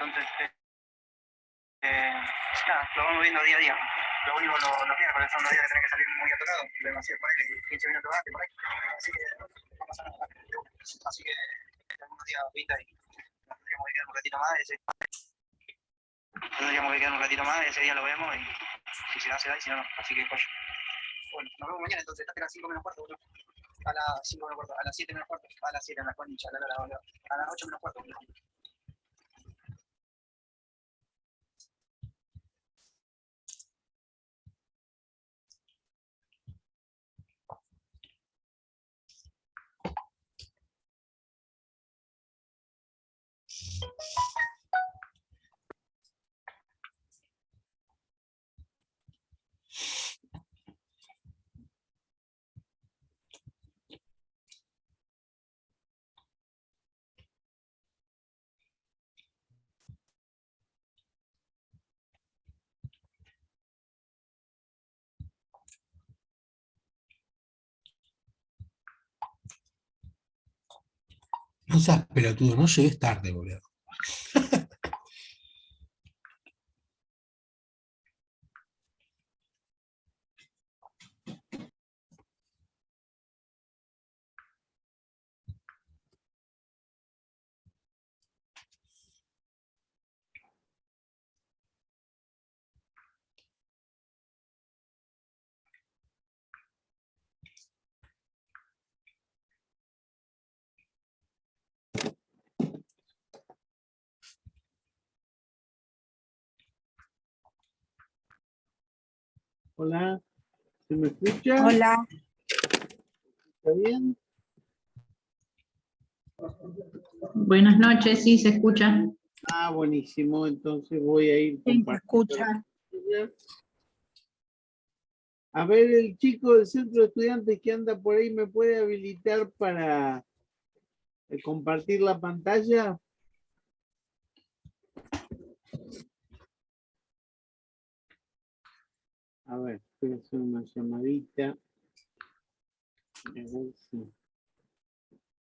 entonces nada, lo vamos viendo día a día. Lo único, los miércoles son los días que tenés que salir muy atorados, demasiado por ahí, 15 minutos antes por ahí, así que no pasa nada. Así que algunos días ahorita y nos tendríamos que quedar un ratito más, ese día lo vemos y si se da, se da y si no, no. Así que pues, bueno, nos vemos mañana entonces, hasta las 5 menos cuarto, boludo. A las 5 menos cuarto, a las 7 menos cuarto, a las 7 en la concha, a las 8 menos cuarto, boludo. No seas pelotudo, no llegues tarde, boludo. Hola, ¿se me escucha? Hola, ¿Está bien? Buenas noches, sí, se escucha. Ah, buenísimo. Entonces voy a ir sí, se compartiendo. escucha. A ver, el chico del centro de estudiantes que anda por ahí, ¿me puede habilitar para compartir la pantalla? A ver, voy a hacer una llamadita. A ver si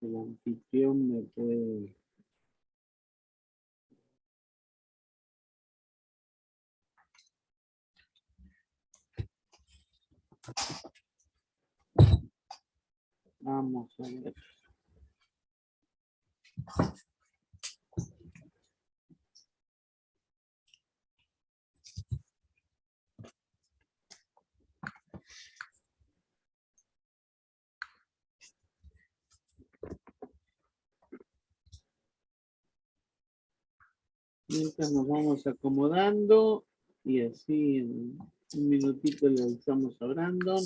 el anfitrión me puede... Vamos a ver. Mientras nos vamos acomodando y así en un minutito le avisamos a Brandon.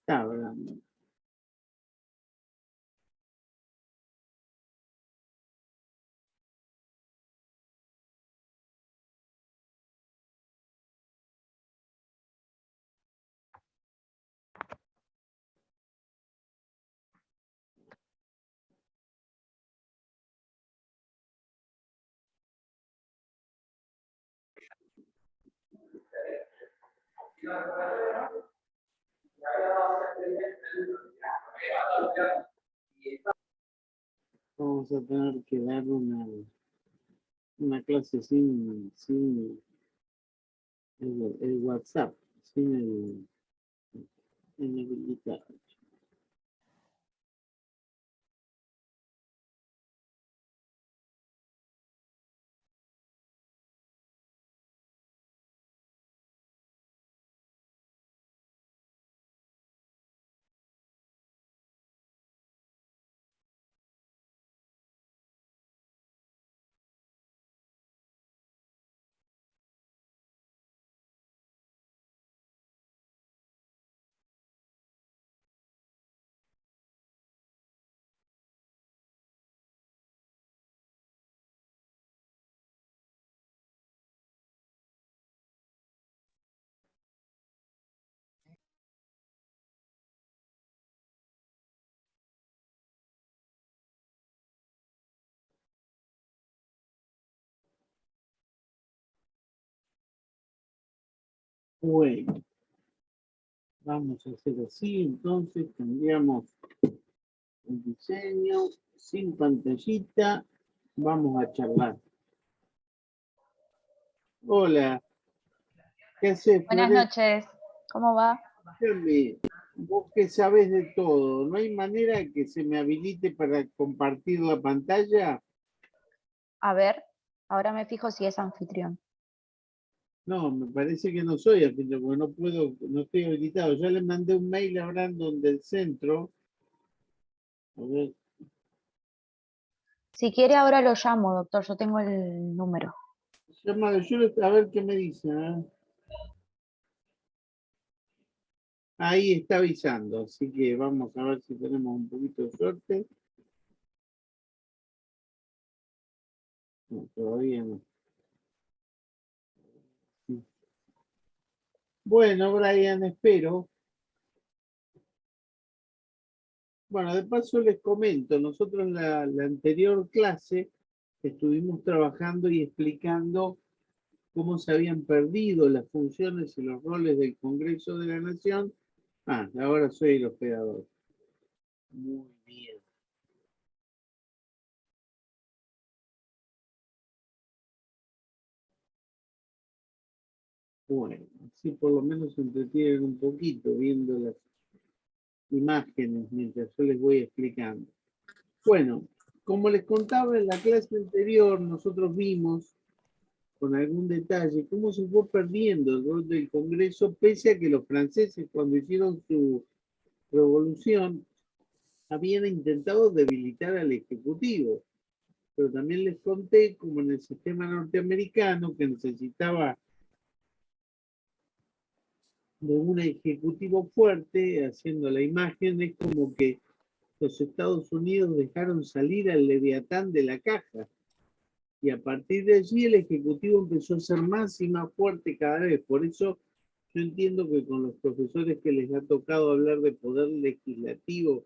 Está Brandon. Vamos a tener que dar una clase sin el WhatsApp, sin el habilitar. Bueno, vamos a hacer así, entonces tendríamos el diseño sin pantallita, vamos a charlar. Hola, ¿qué haces, Buenas Florencia? noches, ¿cómo va? Dígame, vos que sabés de todo, ¿no hay manera que se me habilite para compartir la pantalla? A ver, ahora me fijo si es anfitrión. No, me parece que no soy anfitrión, porque no puedo, no estoy habilitado. Ya le mandé un mail a Brandon del centro. A ver, Si quiere ahora lo llamo, doctor, yo tengo el número. llámalo, a ver qué me dice. Ahí está avisando, así que vamos a ver si tenemos un poquito de suerte. No, todavía no. Sí. Bueno, Brian, espero. Bueno, de paso les comento, nosotros la anterior clase estuvimos trabajando y explicando cómo se habían perdido las funciones y los roles del Congreso de la Nación. Ah, ahora soy el operador. Muy bien. Bueno, así por lo menos se entretienen un poquito viendo las imágenes mientras yo les voy explicando. Bueno, como les contaba en la clase anterior, nosotros vimos con algún detalle cómo se fue perdiendo el rol del Congreso, pese a que los franceses cuando hicieron su revolución habían intentado debilitar al Ejecutivo. Pero también les conté como en el sistema norteamericano que necesitaba de un ejecutivo fuerte, haciendo la imagen, es como que los Estados Unidos dejaron salir al Leviatán de la caja. Y a partir de allí el Ejecutivo empezó a ser más y más fuerte cada vez. Por eso yo entiendo que con los profesores que les ha tocado hablar de poder legislativo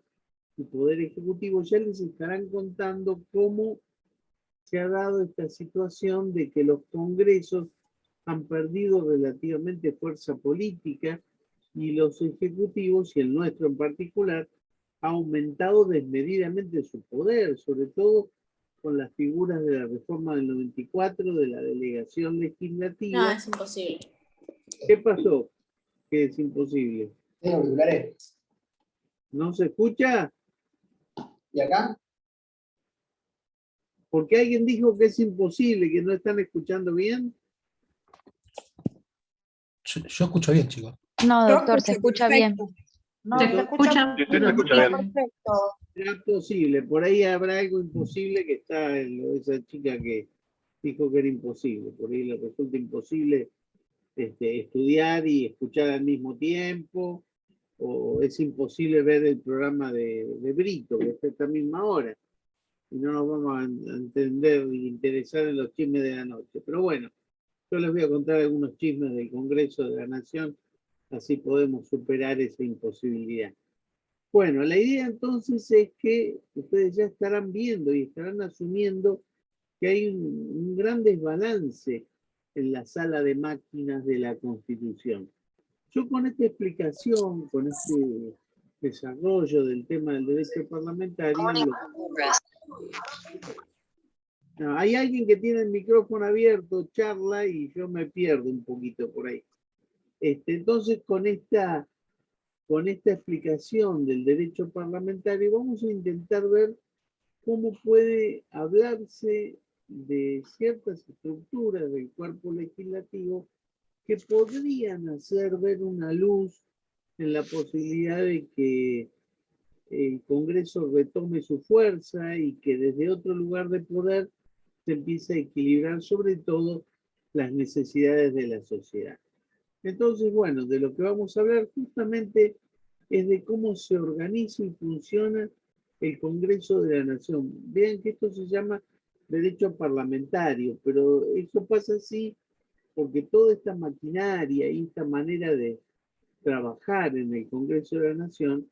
y poder ejecutivo, ya les estarán contando cómo se ha dado esta situación de que los congresos han perdido relativamente fuerza política y los ejecutivos, y el nuestro en particular, ha aumentado desmedidamente su poder, sobre todo con las figuras de la reforma del 94, de la delegación legislativa. No, es imposible. ¿Qué pasó? Que es imposible. ¿No se escucha? ¿Y acá? Porque alguien dijo que es imposible, que no están escuchando bien. Yo escucho bien, chicos. No, Yo doctor, se escucho escucha bien. perfecto. No, Se se escucha escucha bien. perfecto. Era posible, por ahí habrá algo imposible que está en lo de esa chica que dijo que era imposible, por ahí le resulta imposible estudiar y escuchar al mismo tiempo, o es imposible ver el programa de Brito, que está a esta misma hora, y no nos vamos a entender y interesar en los chismes de la noche. Pero bueno, yo les voy a contar algunos chismes del Congreso de la Nación, así podemos superar esa imposibilidad. Bueno, la idea entonces es que ustedes ya estarán viendo y estarán asumiendo que hay un gran desbalance en la sala de máquinas de la Constitución. Yo con esta explicación, con este desarrollo del tema del derecho parlamentario, hay alguien que tiene el micrófono abierto, charla y yo me pierdo un poquito por ahí. Entonces, con esta explicación del derecho parlamentario, vamos a intentar ver cómo puede hablarse de ciertas estructuras del cuerpo legislativo que podrían hacer ver una luz en la posibilidad de que el Congreso retome su fuerza y que desde otro lugar de poder se empiece a equilibrar sobre todo las necesidades de la sociedad. Entonces, bueno, de lo que vamos a hablar justamente es de cómo se organiza y funciona el Congreso de la Nación. Vean que esto se llama derecho parlamentario, pero eso pasa así porque toda esta maquinaria y esta manera de trabajar en el Congreso de la Nación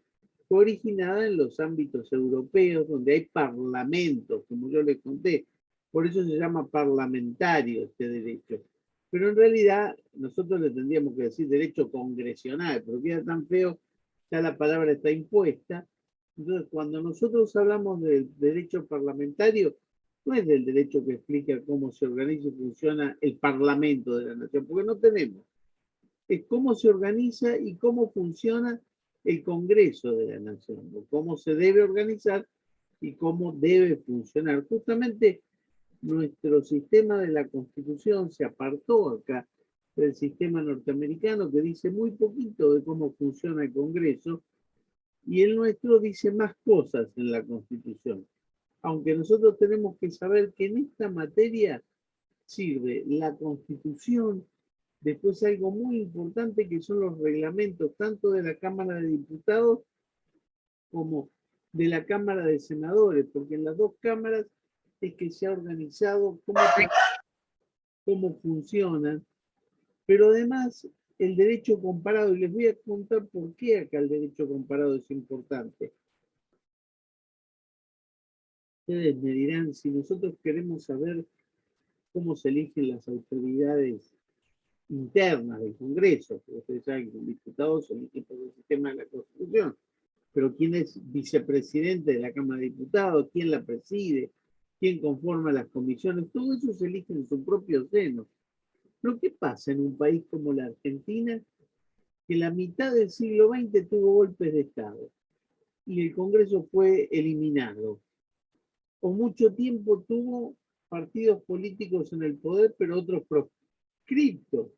fue originada en los ámbitos europeos, donde hay parlamentos, como yo les conté. Por eso se llama parlamentario este derecho. Pero en realidad nosotros le tendríamos que decir derecho congresional, pero queda tan feo, ya la palabra está impuesta. Entonces, cuando nosotros hablamos del derecho parlamentario, no es del derecho que explica cómo se organiza y funciona el Parlamento de la Nación, porque no tenemos. Es cómo se organiza y cómo funciona el Congreso de la Nación, o cómo se debe organizar y cómo debe funcionar. Justamente nuestro sistema de la Constitución se apartó acá del sistema norteamericano, que dice muy poquito de cómo funciona el Congreso, y el nuestro dice más cosas en la Constitución. Aunque nosotros tenemos que saber que en esta materia sirve la Constitución, después algo muy importante que son los reglamentos tanto de la Cámara de Diputados como de la Cámara de Senadores, porque en las dos cámaras es que se ha organizado cómo funcionan, pero además el derecho comparado, y les voy a contar por qué acá el derecho comparado es importante. Ustedes me dirán, si nosotros queremos saber cómo se eligen las autoridades internas del Congreso, porque ustedes saben que un diputado se elige por el sistema de la Constitución, pero quién es vicepresidente de la Cámara de Diputados, quién la preside, quién conforma las comisiones, todo eso se elige en su propio seno. Lo que pasa en un país como la Argentina, que la mitad del siglo XX tuvo golpes de Estado y el Congreso fue eliminado, o mucho tiempo tuvo partidos políticos en el poder, pero otros proscriptos,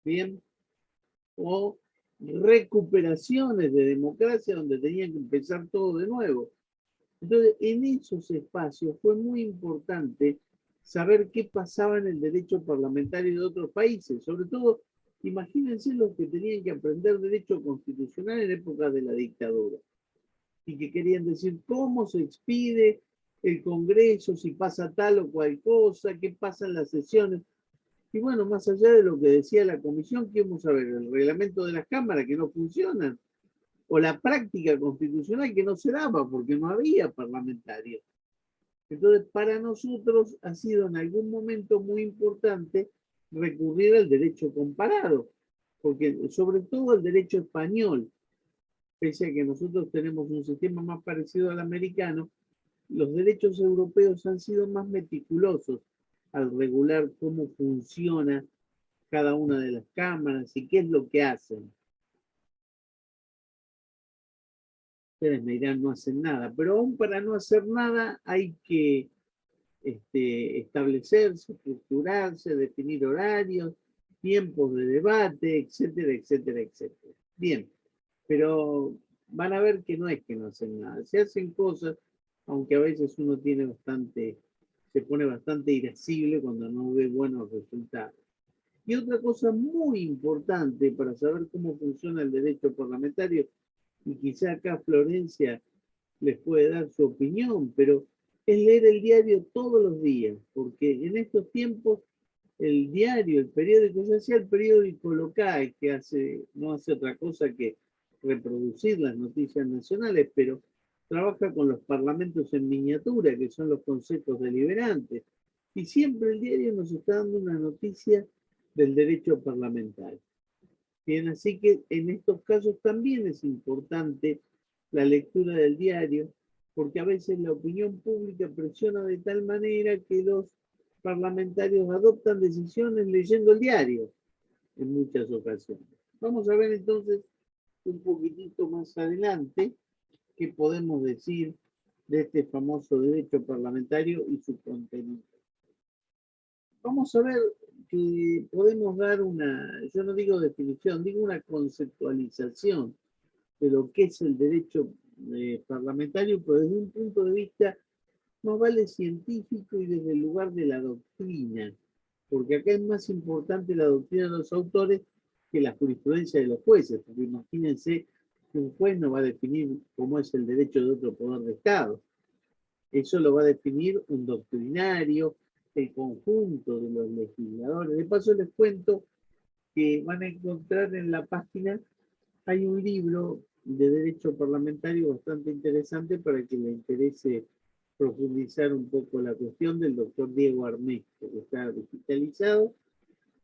¿bien? O recuperaciones de democracia donde tenían que empezar todo de nuevo. Entonces, en esos espacios fue muy importante saber qué pasaba en el derecho parlamentario de otros países. Sobre todo, imagínense los que tenían que aprender derecho constitucional en época de la dictadura y que querían decir cómo se expide el Congreso, si pasa tal o cual cosa, qué pasa en las sesiones. Y bueno, más allá de lo que decía la comisión, ¿qué vamos a ver? El reglamento de las cámaras que no funcionan, o la práctica constitucional que no se daba porque no había parlamentarios. Entonces, para nosotros ha sido en algún momento muy importante recurrir al derecho comparado, porque sobre todo el derecho español, pese a que nosotros tenemos un sistema más parecido al americano, los derechos europeos han sido más meticulosos al regular cómo funciona cada una de las cámaras y qué es lo que hacen. Ustedes me dirán, no hacen nada, pero aún para no hacer nada hay que establecerse, estructurarse, definir horarios, tiempos de debate, etcétera, etcétera, etcétera. Bien, pero van a ver que no es que no hacen nada, se hacen cosas, aunque a veces uno tiene se pone bastante irascible cuando no ve buenos resultados. Y otra cosa muy importante para saber cómo funciona el derecho parlamentario, y quizá acá Florencia les puede dar su opinión, pero es leer el diario todos los días, porque en estos tiempos el diario, el periódico, ya sea el periódico local, que no hace otra cosa que reproducir las noticias nacionales, pero trabaja con los parlamentos en miniatura, que son los consejos deliberantes, y siempre el diario nos está dando una noticia del derecho parlamentario. Bien, así que en estos casos también es importante la lectura del diario, porque a veces la opinión pública presiona de tal manera que los parlamentarios adoptan decisiones leyendo el diario en muchas ocasiones. Vamos a ver entonces un poquitito más adelante qué podemos decir de este famoso derecho parlamentario y su contenido. Vamos a ver que podemos dar yo no digo definición, digo una conceptualización de lo que es el derecho parlamentario, pero desde un punto de vista más vale científico y desde el lugar de la doctrina, porque acá es más importante la doctrina de los autores que la jurisprudencia de los jueces, porque imagínense que un juez no va a definir cómo es el derecho de otro poder de Estado. Eso lo va a definir un doctrinario, el conjunto de los legisladores. De paso les cuento que van a encontrar en la página, hay un libro de derecho parlamentario bastante interesante para que le interese profundizar un poco la cuestión del doctor Diego Armés, que está digitalizado,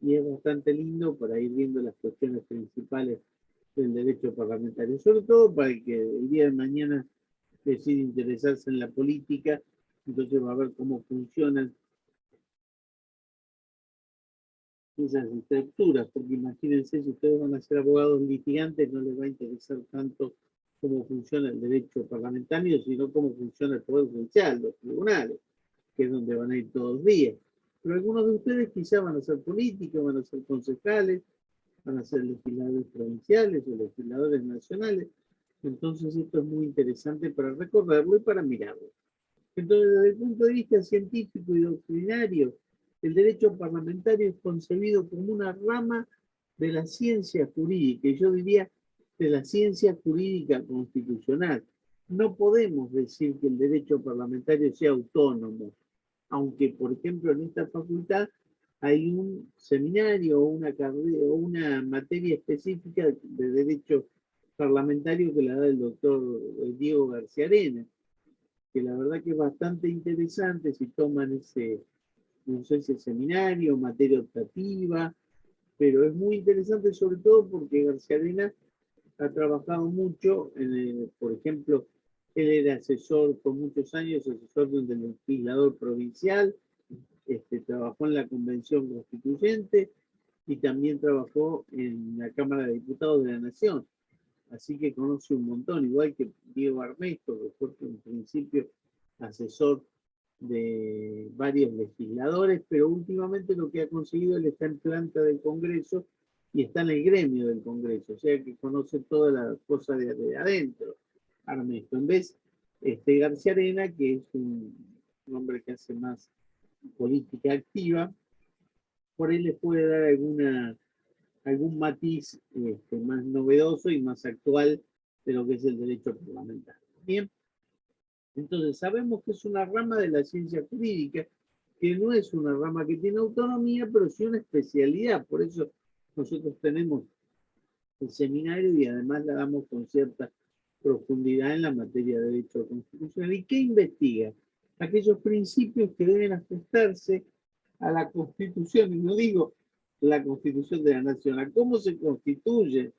y es bastante lindo para ir viendo las cuestiones principales del derecho parlamentario, sobre todo para el que el día de mañana decide interesarse en la política, entonces va a ver cómo funcionan esas estructuras, porque imagínense, si ustedes van a ser abogados litigantes, no les va a interesar tanto cómo funciona el derecho parlamentario, sino cómo funciona el Poder Judicial, los tribunales, que es donde van a ir todos los días. Pero algunos de ustedes quizá van a ser políticos, van a ser concejales, van a ser legisladores provinciales o legisladores nacionales. Entonces esto es muy interesante para recorrerlo y para mirarlo. Entonces, desde el punto de vista científico y doctrinario, el derecho parlamentario es concebido como una rama de la ciencia jurídica, y yo diría de la ciencia jurídica constitucional. No podemos decir que el derecho parlamentario sea autónomo, aunque, por ejemplo, en esta facultad hay un seminario o una carrera o una materia específica de derecho parlamentario que la da el doctor Diego García Arena, que la verdad que es bastante interesante si toman ese, no sé si el seminario, materia optativa, pero es muy interesante sobre todo porque García Arena ha trabajado mucho, por ejemplo, él era asesor por muchos años, asesor del legislador provincial, trabajó en la Convención Constituyente y también trabajó en la Cámara de Diputados de la Nación. Así que conoce un montón, igual que Diego Armesto, que fue en principio asesor de varios legisladores, pero últimamente lo que ha conseguido, él está en planta del Congreso y está en el gremio del Congreso, o sea que conoce todas las cosas de adentro, Armesto. En vez, García Arena, que es un hombre que hace más política activa, por ahí les puede dar algún matiz más novedoso y más actual de lo que es el derecho parlamentario. Bien, entonces sabemos que es una rama de la ciencia jurídica, que no es una rama que tiene autonomía, pero sí una especialidad. Por eso nosotros tenemos el seminario y además la damos con cierta profundidad en la materia de derecho constitucional. ¿Y qué investiga? Aquellos principios que deben ajustarse a la Constitución, y no digo la Constitución de la Nación, a cómo se constituye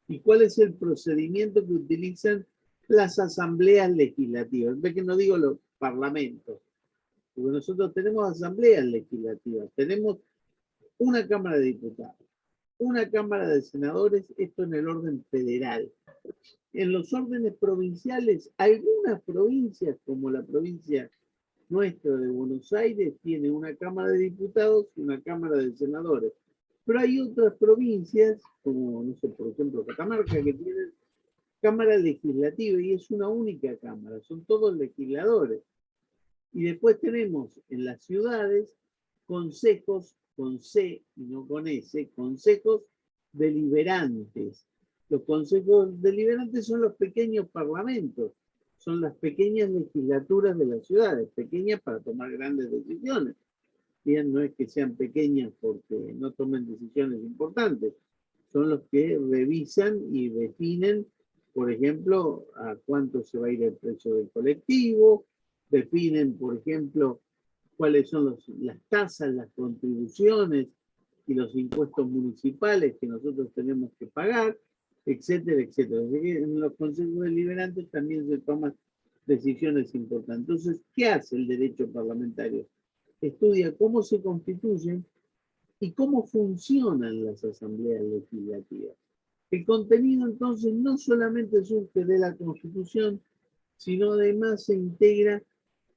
y cuál es el procedimiento que utilizan las asambleas legislativas. Ve que no digo los parlamentos, porque nosotros tenemos asambleas legislativas, tenemos una Cámara de Diputados, una Cámara de Senadores, esto en el orden federal. En los órdenes provinciales, algunas provincias, como la provincia nuestra de Buenos Aires, tiene una Cámara de Diputados y una Cámara de Senadores. Pero hay otras provincias, como, no sé, por ejemplo, Catamarca, que tienen Cámara Legislativa y es una única Cámara, son todos legisladores. Y después tenemos en las ciudades consejos con C y no con S, consejos deliberantes. Los consejos deliberantes son los pequeños parlamentos, son las pequeñas legislaturas de las ciudades, pequeñas para tomar grandes decisiones. Bien, no es que sean pequeñas porque no tomen decisiones importantes, son los que revisan y definen, por ejemplo, a cuánto se va a ir el precio del colectivo, definen, por ejemplo, cuáles son las tasas, las contribuciones y los impuestos municipales que nosotros tenemos que pagar, etcétera, etcétera. En los consejos deliberantes también se toman decisiones importantes. Entonces, ¿qué hace el derecho parlamentario? Estudia cómo se constituyen y cómo funcionan las asambleas legislativas. El contenido entonces no solamente surge de la Constitución, sino además se integra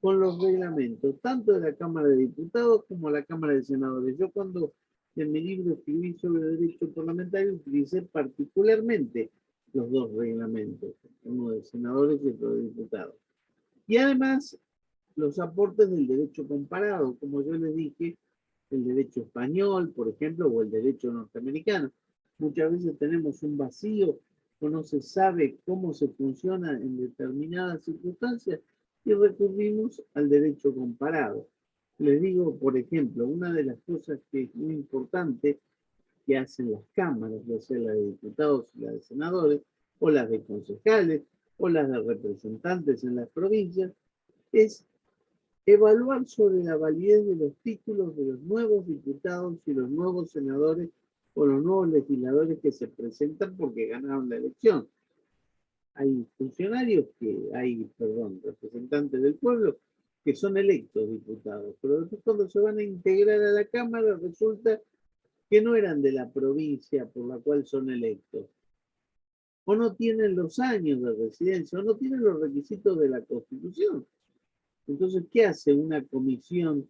con los reglamentos, tanto de la Cámara de Diputados como de la Cámara de Senadores. Yo cuando en mi libro escribí sobre derecho parlamentario utilicé particularmente los dos reglamentos, uno de senadores y otro de diputados. Y además los aportes del derecho comparado, como yo les dije, el derecho español, por ejemplo, o el derecho norteamericano. Muchas veces tenemos un vacío o no se sabe cómo se funciona en determinadas circunstancias y recurrimos al derecho comparado. Les digo, por ejemplo, una de las cosas que es muy importante que hacen las cámaras, ya sea la de diputados y la de senadores, o las de concejales, o las de representantes en las provincias, es evaluar sobre la validez de los títulos de los nuevos diputados y los nuevos senadores o los nuevos legisladores que se presentan porque ganaron la elección. Hay funcionarios representantes del pueblo que son electos diputados, pero después cuando se van a integrar a la Cámara resulta que no eran de la provincia por la cual son electos, o no tienen los años de residencia, o no tienen los requisitos de la Constitución. Entonces, ¿qué hace una comisión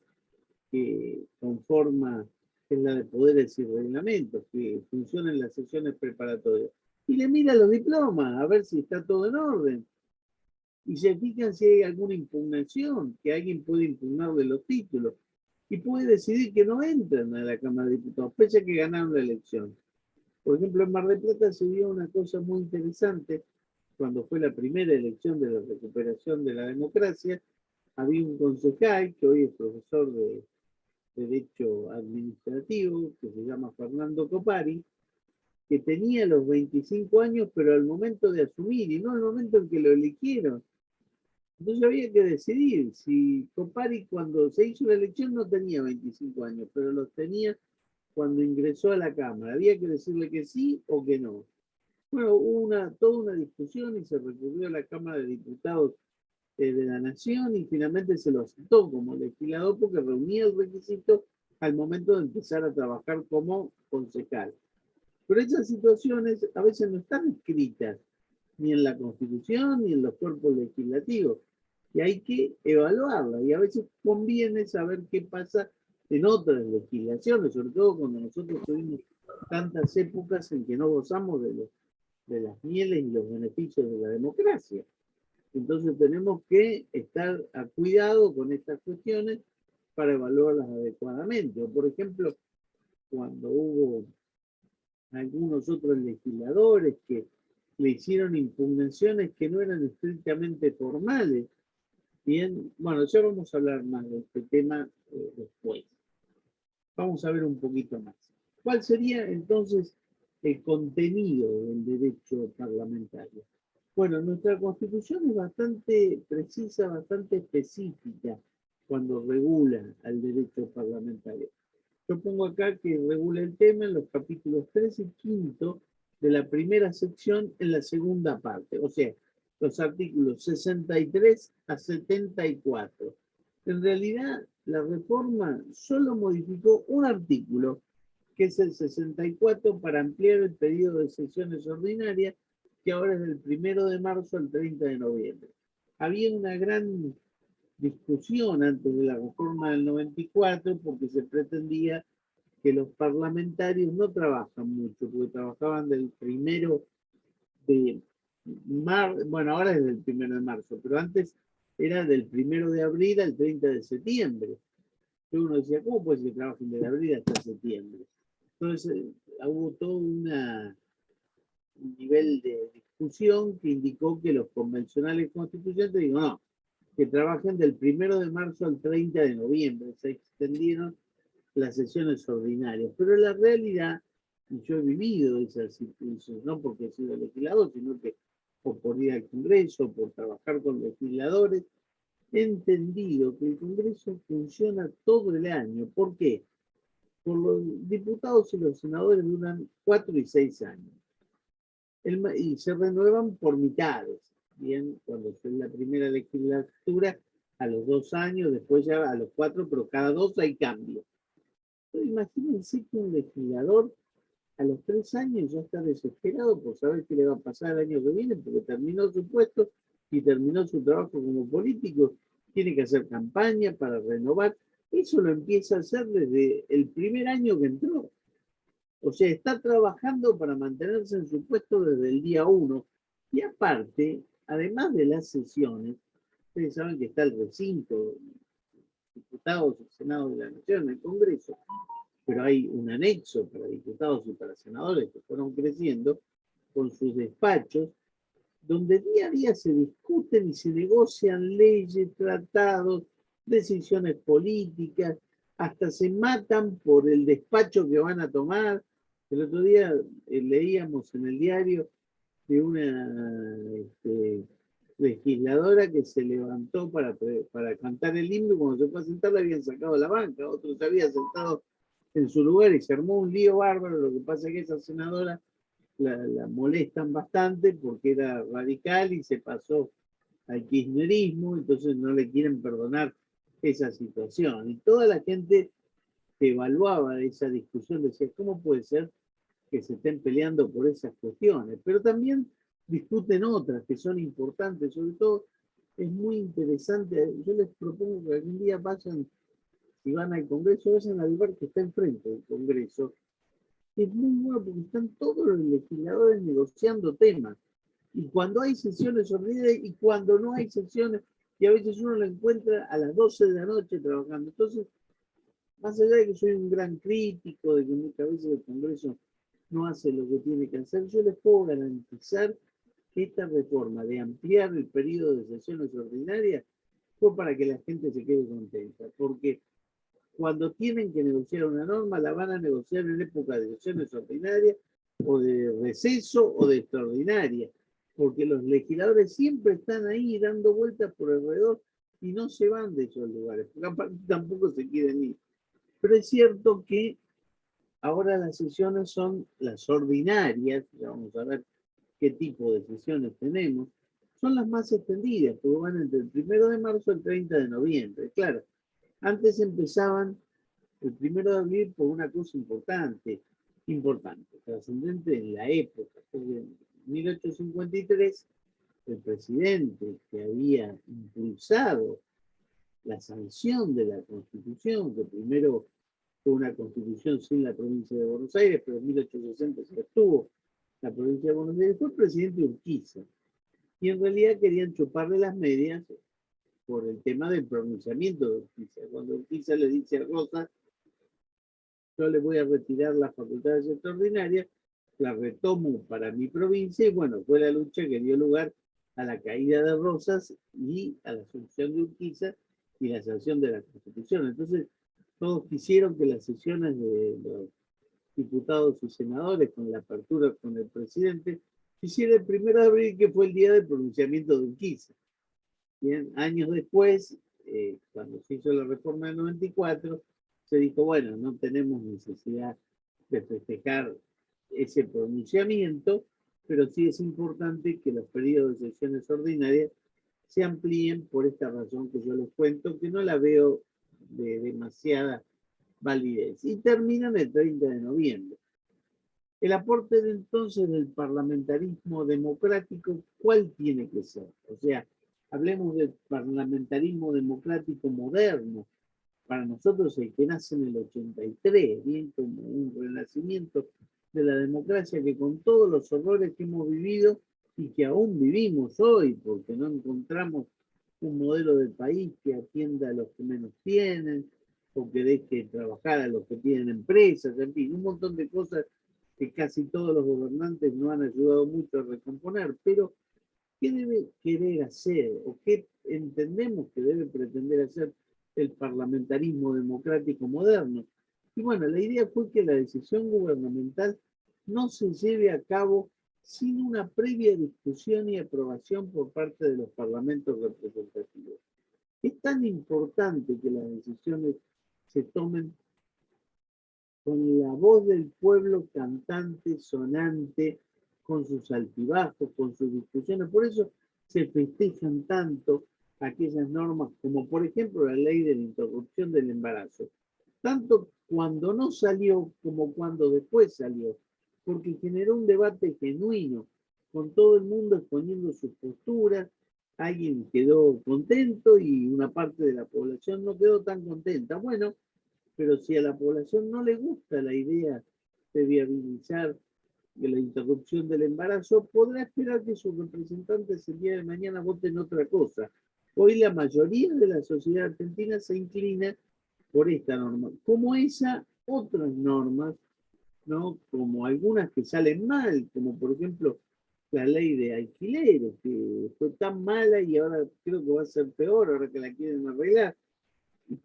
que conforma, que es la de poderes y reglamentos, que funciona en las sesiones preparatorias? Y le mira los diplomas, a ver si está todo en orden. Y se fijan si hay alguna impugnación, que alguien puede impugnar de los títulos. Y puede decidir que no entran a la Cámara de Diputados, pese a que ganaron la elección. Por ejemplo, en Mar del Plata se dio una cosa muy interesante. Cuando fue la primera elección de la recuperación de la democracia, había un concejal, que hoy es profesor de Derecho Administrativo, que se llama Fernando Copari, que tenía los 25 años, pero al momento de asumir, y no al momento en que lo eligieron. Entonces había que decidir si Copari, cuando se hizo la elección, no tenía 25 años, pero los tenía cuando ingresó a la Cámara. Había que decirle que sí o que no. Bueno, hubo toda una discusión y se recurrió a la Cámara de Diputados de la Nación y finalmente se lo aceptó como legislador porque reunía el requisito al momento de empezar a trabajar como concejal. Pero esas situaciones a veces no están escritas ni en la Constitución ni en los cuerpos legislativos y hay que evaluarlas y a veces conviene saber qué pasa en otras legislaciones, sobre todo cuando nosotros tuvimos tantas épocas en que no gozamos de las mieles y los beneficios de la democracia. Entonces tenemos que estar a cuidado con estas cuestiones para evaluarlas adecuadamente. O por ejemplo, cuando hubo algunos otros legisladores que le hicieron impugnaciones que no eran estrictamente formales. Bien, bueno, ya vamos a hablar más de este tema después. Vamos a ver un poquito más. ¿Cuál sería entonces el contenido del derecho parlamentario? Bueno, nuestra Constitución es bastante precisa, bastante específica cuando regula al derecho parlamentario. Yo pongo acá que regula el tema en los capítulos 3 y 5 de la primera sección en la segunda parte, o sea, los artículos 63 a 74. En realidad, la reforma solo modificó un artículo, que es el 64, para ampliar el periodo de sesiones ordinarias, que ahora es del 1 de marzo al 30 de noviembre. Había una gran discusión antes de la reforma del 94 porque se pretendía que los parlamentarios no trabajan mucho, porque trabajaban del 1 de marzo, bueno, ahora es del 1 de marzo, pero antes era del 1 de abril al 30 de septiembre. Entonces uno decía, ¿cómo puede ser que trabajen desde abril hasta septiembre? Entonces hubo todo un nivel de discusión que indicó que los convencionales constituyentes digo, no, que trabajen del 1 de marzo al 30 de noviembre, se extendieron las sesiones ordinarias, pero la realidad, y yo he vivido esas situaciones, no porque he sido legislador, sino que por ir al Congreso, por trabajar con legisladores, he entendido que el Congreso funciona todo el año. ¿Por qué? Por los diputados y los senadores duran 4 y 6 años. Y se renuevan por mitades. Bien, cuando es la primera legislatura, a los 2 años, después ya a los 4, pero cada 2 hay cambio. Pero imagínense que un legislador a los 3 años ya está desesperado por saber qué le va a pasar el año que viene, porque terminó su puesto y terminó su trabajo como político, tiene que hacer campaña para renovar. Eso lo empieza a hacer desde el primer año que entró. O sea, está trabajando para mantenerse en su puesto desde el día 1. Y aparte, además de las sesiones, ustedes saben que está el recinto, diputados y Senado de la Nación, el Congreso, pero hay un anexo para diputados y para senadores que fueron creciendo con sus despachos, donde día a día se discuten y se negocian leyes, tratados, decisiones políticas, hasta se matan por el despacho que van a tomar. El otro día leíamos en el diario de legisladora que se levantó para cantar el himno, y cuando se fue a sentar le habían sacado la banca, otro se había sentado en su lugar y se armó un lío bárbaro. Lo que pasa es que esa senadora la molestan bastante porque era radical y se pasó al kirchnerismo, entonces no le quieren perdonar esa situación. Y toda la gente que evaluaba esa discusión decía, ¿cómo puede ser que se estén peleando por esas cuestiones? Pero también discuten otras que son importantes, sobre todo es muy interesante. Yo les propongo que algún día vayan, si van al Congreso, vayan al lugar que está enfrente del Congreso. Es muy bueno porque están todos los legisladores negociando temas. Y cuando hay sesiones ordinarias y cuando no hay sesiones, y a veces uno lo encuentra a las 12 de la noche trabajando. Entonces, más allá de que soy un gran crítico, de que muchas veces el Congreso no hace lo que tiene que hacer, yo les puedo garantizar que esta reforma de ampliar el periodo de sesiones ordinarias fue para que la gente se quede contenta, porque cuando tienen que negociar una norma, la van a negociar en época de sesiones ordinarias o de receso o de extraordinaria, porque los legisladores siempre están ahí dando vueltas por alrededor y no se van de esos lugares, porque aparte tampoco se quieren ir. Pero es cierto que ahora las sesiones son las ordinarias, ya vamos a ver qué tipo de sesiones tenemos, son las más extendidas, porque van entre el 1 de marzo y el 30 de noviembre. Claro, antes empezaban el 1 de abril por una cosa importante, trascendente en la época, porque en 1853 el presidente que había impulsado la sanción de la Constitución, que primero fue una Constitución sin la provincia de Buenos Aires, pero en 1860 se obtuvo la provincia de Buenos Aires, fue el presidente Urquiza. Y en realidad querían chuparle las medias por el tema del pronunciamiento de Urquiza. Cuando Urquiza le dice a Rosas, yo le voy a retirar las facultades extraordinarias, la retomo para mi provincia, y bueno, fue la lucha que dio lugar a la caída de Rosas y a la asunción de Urquiza y la sanción de la Constitución. Entonces, todos quisieron que las sesiones de los diputados y senadores, con la apertura con el presidente, se hiciera el 1 de abril, que fue el día del pronunciamiento de Urquiza. Bien, años después, cuando se hizo la reforma del 94, se dijo, bueno, no tenemos necesidad de festejar ese pronunciamiento, pero sí es importante que los periodos de sesiones ordinarias se amplíen por esta razón que yo les cuento, que no la veo de demasiada validez. Y terminan el 30 de noviembre. El aporte de entonces del parlamentarismo democrático, ¿cuál tiene que ser? O sea, hablemos del parlamentarismo democrático moderno. Para nosotros el que nace en el 83, bien como un renacimiento de la democracia que con todos los horrores que hemos vivido y que aún vivimos hoy, porque no encontramos un modelo de país que atienda a los que menos tienen, o que deje trabajar a los que tienen empresas, en fin, un montón de cosas que casi todos los gobernantes no han ayudado mucho a recomponer. Pero ¿qué debe querer hacer o qué entendemos que debe pretender hacer el parlamentarismo democrático moderno? Y bueno, la idea fue que la decisión gubernamental no se lleve a cabo sin una previa discusión y aprobación por parte de los parlamentos representativos. Es tan importante que las decisiones se tomen con la voz del pueblo cantante, sonante, con sus altibajos, con sus discusiones. Por eso se festejan tanto aquellas normas como, por ejemplo, la ley de la interrupción del embarazo. Tanto cuando no salió como cuando después salió, porque generó un debate genuino, con todo el mundo exponiendo sus posturas. Alguien quedó contento y una parte de la población no quedó tan contenta. Bueno, pero si a la población no le gusta la idea de viabilizar la interrupción del embarazo, podrá esperar que sus representantes el día de mañana voten otra cosa. Hoy la mayoría de la sociedad argentina se inclina por esta norma. Como esa, otras normas, ¿no? Como algunas que salen mal, como por ejemplo la ley de alquileres, que fue tan mala y ahora creo que va a ser peor, ahora que la quieren arreglar.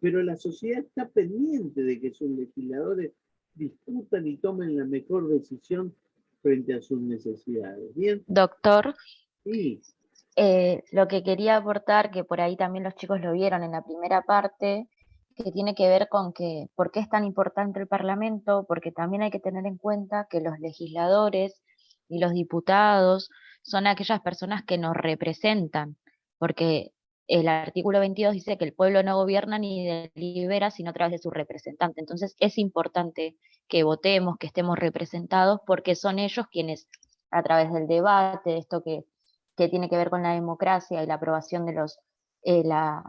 Pero la sociedad está pendiente de que sus legisladores discutan y tomen la mejor decisión frente a sus necesidades. Bien, Doctor, sí, lo que quería aportar, que por ahí también los chicos lo vieron en la primera parte, que tiene que ver con que por qué es tan importante el Parlamento, porque también hay que tener en cuenta que los legisladores y los diputados son aquellas personas que nos representan, porque el artículo 22 dice que el pueblo no gobierna ni delibera, sino a través de su representante. Entonces es importante que votemos, que estemos representados, porque son ellos quienes, a través del debate, de esto que tiene que ver con la democracia y la aprobación eh, la-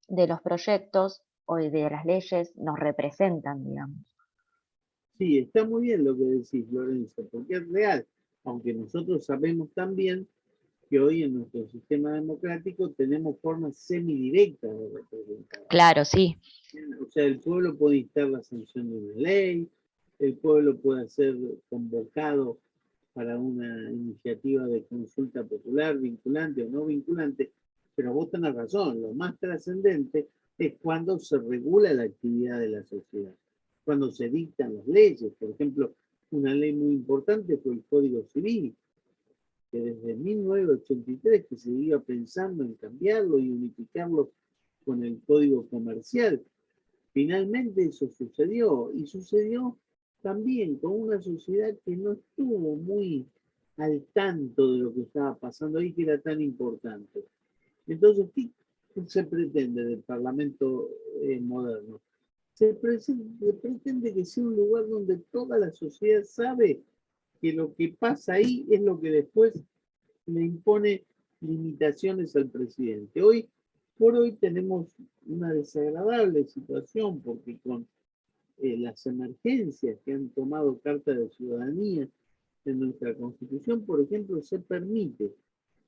de los proyectos o de las leyes, nos representan, digamos. Sí, está muy bien lo que decís, Lorenzo, porque es real, aunque nosotros sabemos también que hoy en nuestro sistema democrático tenemos formas semidirectas de representar. Claro, sí, O sea, el pueblo puede instar la sanción de una ley, el pueblo puede ser convocado para una iniciativa de consulta popular vinculante o no vinculante, pero vos tenés razón, lo más trascendente es cuando se regula la actividad de la sociedad, cuando se dictan las leyes. Por ejemplo, una ley muy importante fue el Código Civil, que desde 1983 que se iba pensando en cambiarlo y unificarlo con el Código Comercial. Finalmente eso sucedió, y sucedió también con una sociedad que no estuvo muy al tanto de lo que estaba pasando ahí, que era tan importante. Entonces, ¿qué se pretende del Parlamento moderno? Se pretende que sea un lugar donde toda la sociedad sabe que lo que pasa ahí es lo que después le impone limitaciones al presidente. Hoy por hoy tenemos una desagradable situación porque con las emergencias que han tomado carta de ciudadanía en nuestra Constitución, por ejemplo, se permite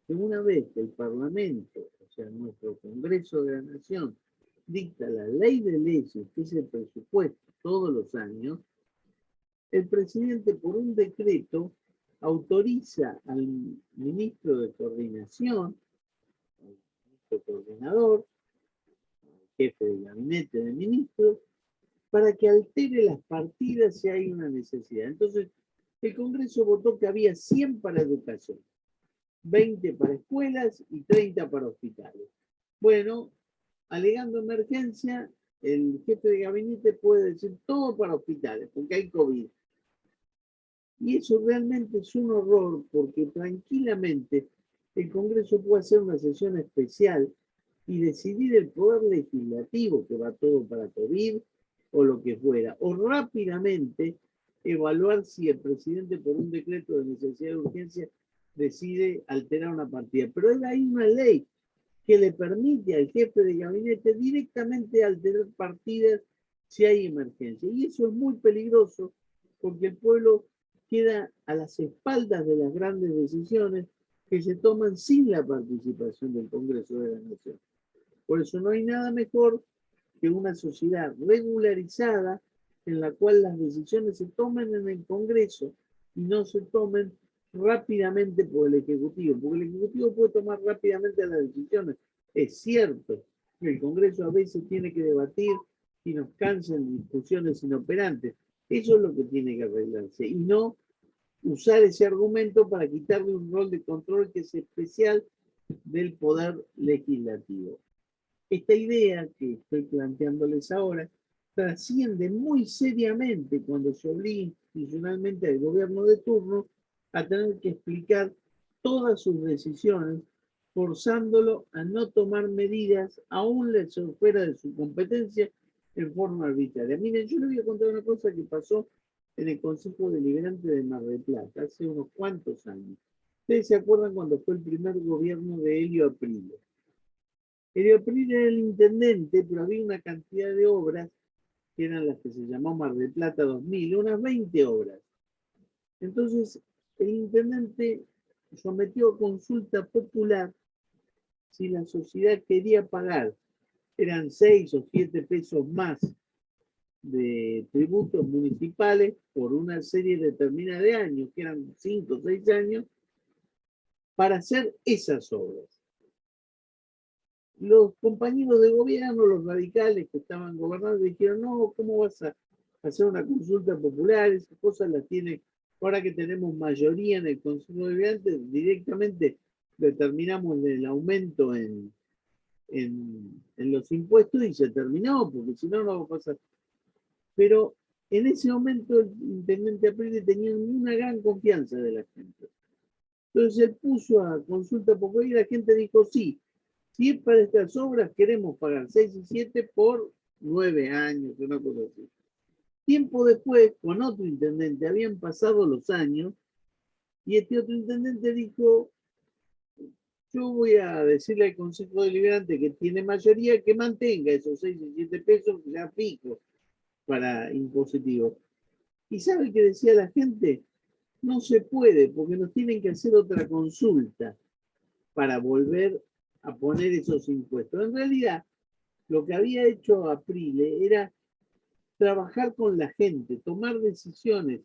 que una vez que el Parlamento, o sea, nuestro Congreso de la Nación, dicta la ley de leyes, que es el presupuesto todos los años, el presidente por un decreto autoriza al ministro de coordinación, al ministro coordinador, al jefe de gabinete de ministros, para que altere las partidas si hay una necesidad. Entonces, el Congreso votó que había 100 para educación, 20 para escuelas y 30 para hospitales. Bueno, alegando emergencia, el jefe de gabinete puede decir todo para hospitales, porque hay COVID. Y eso realmente es un horror, porque tranquilamente el Congreso puede hacer una sesión especial y decidir el poder legislativo, que va todo para COVID o lo que fuera, o rápidamente evaluar si el presidente por un decreto de necesidad de urgencia decide alterar una partida. Pero hay una ley que le permite al jefe de gabinete directamente alterar partidas si hay emergencia. Y eso es muy peligroso porque el pueblo queda a las espaldas de las grandes decisiones que se toman sin la participación del Congreso de la Nación. Por eso no hay nada mejor que una sociedad regularizada en la cual las decisiones se tomen en el Congreso y no se tomen rápidamente por el Ejecutivo, porque el Ejecutivo puede tomar rápidamente las decisiones. Es cierto que el Congreso a veces tiene que debatir y nos cansan discusiones inoperantes. Eso es lo que tiene que arreglarse y no usar ese argumento para quitarle un rol de control que es especial del poder legislativo. Esta idea que estoy planteándoles ahora trasciende muy seriamente cuando se obliga institucionalmente al gobierno de turno a tener que explicar todas sus decisiones, forzándolo a no tomar medidas aún fuera de su competencia en forma arbitraria. Miren, yo les voy a contar una cosa que pasó en el Consejo Deliberante de Mar del Plata hace unos cuantos años. ¿Ustedes se acuerdan cuando fue el primer gobierno de Helio Aprile? Helio Aprile era el intendente, pero había una cantidad de obras que eran las que se llamó Mar del Plata 2000, unas 20 obras. Entonces, el intendente sometió a consulta popular si la sociedad quería pagar, eran 6 o 7 pesos más de tributos municipales por una serie determinada de años, que eran 5 o 6 años, para hacer esas obras. Los compañeros de gobierno, los radicales que estaban gobernando, dijeron, no, ¿cómo vas a hacer una consulta popular? Esas cosas las tiene, ahora que tenemos mayoría en el Consejo Deliberante, directamente determinamos el aumento en los impuestos y se terminó, porque si no, no va a pasar. Pero en ese momento el intendente Aprile tenía una gran confianza de la gente. Entonces él puso a consulta popular y la gente dijo sí. Si es para estas obras, queremos pagar 6 y 7 por 9 años, una cosa así. Tiempo después, con otro intendente, habían pasado los años y este otro intendente dijo, yo voy a decirle al Consejo Deliberante que tiene mayoría que mantenga esos 6 y 7 pesos ya fijos para impositivos. ¿Y sabe qué decía la gente? No se puede porque nos tienen que hacer otra consulta para volver a poner esos impuestos. En realidad, lo que había hecho Aprile era trabajar con la gente, tomar decisiones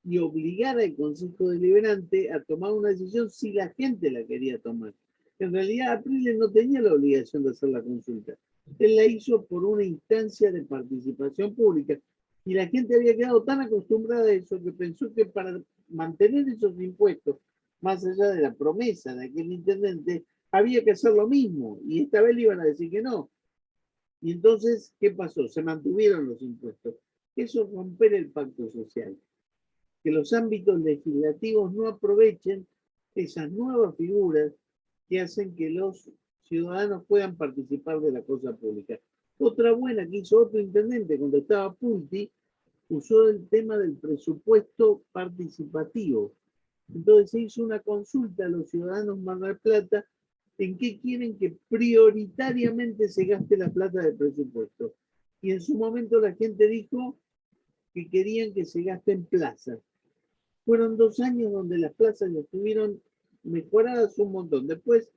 y obligar al Consejo Deliberante a tomar una decisión si la gente la quería tomar. En realidad, Aprile no tenía la obligación de hacer la consulta. Él la hizo por una instancia de participación pública. Y la gente había quedado tan acostumbrada a eso que pensó que para mantener esos impuestos, más allá de la promesa de aquel intendente, había que hacer lo mismo. Y esta vez le iban a decir que no. Y entonces, ¿qué pasó? Se mantuvieron los impuestos. Eso es romper el pacto social. Que los ámbitos legislativos no aprovechen esas nuevas figuras que hacen que los ciudadanos puedan participar de la cosa pública. Otra buena que hizo otro intendente cuando estaba Punti, usó el tema del presupuesto participativo. Entonces se hizo una consulta a los ciudadanos Mar del Plata en qué quieren que prioritariamente se gaste la plata del presupuesto. Y en su momento la gente dijo que querían que se gaste en plazas. Fueron 2 años donde las plazas estuvieron mejoradas un montón. Después,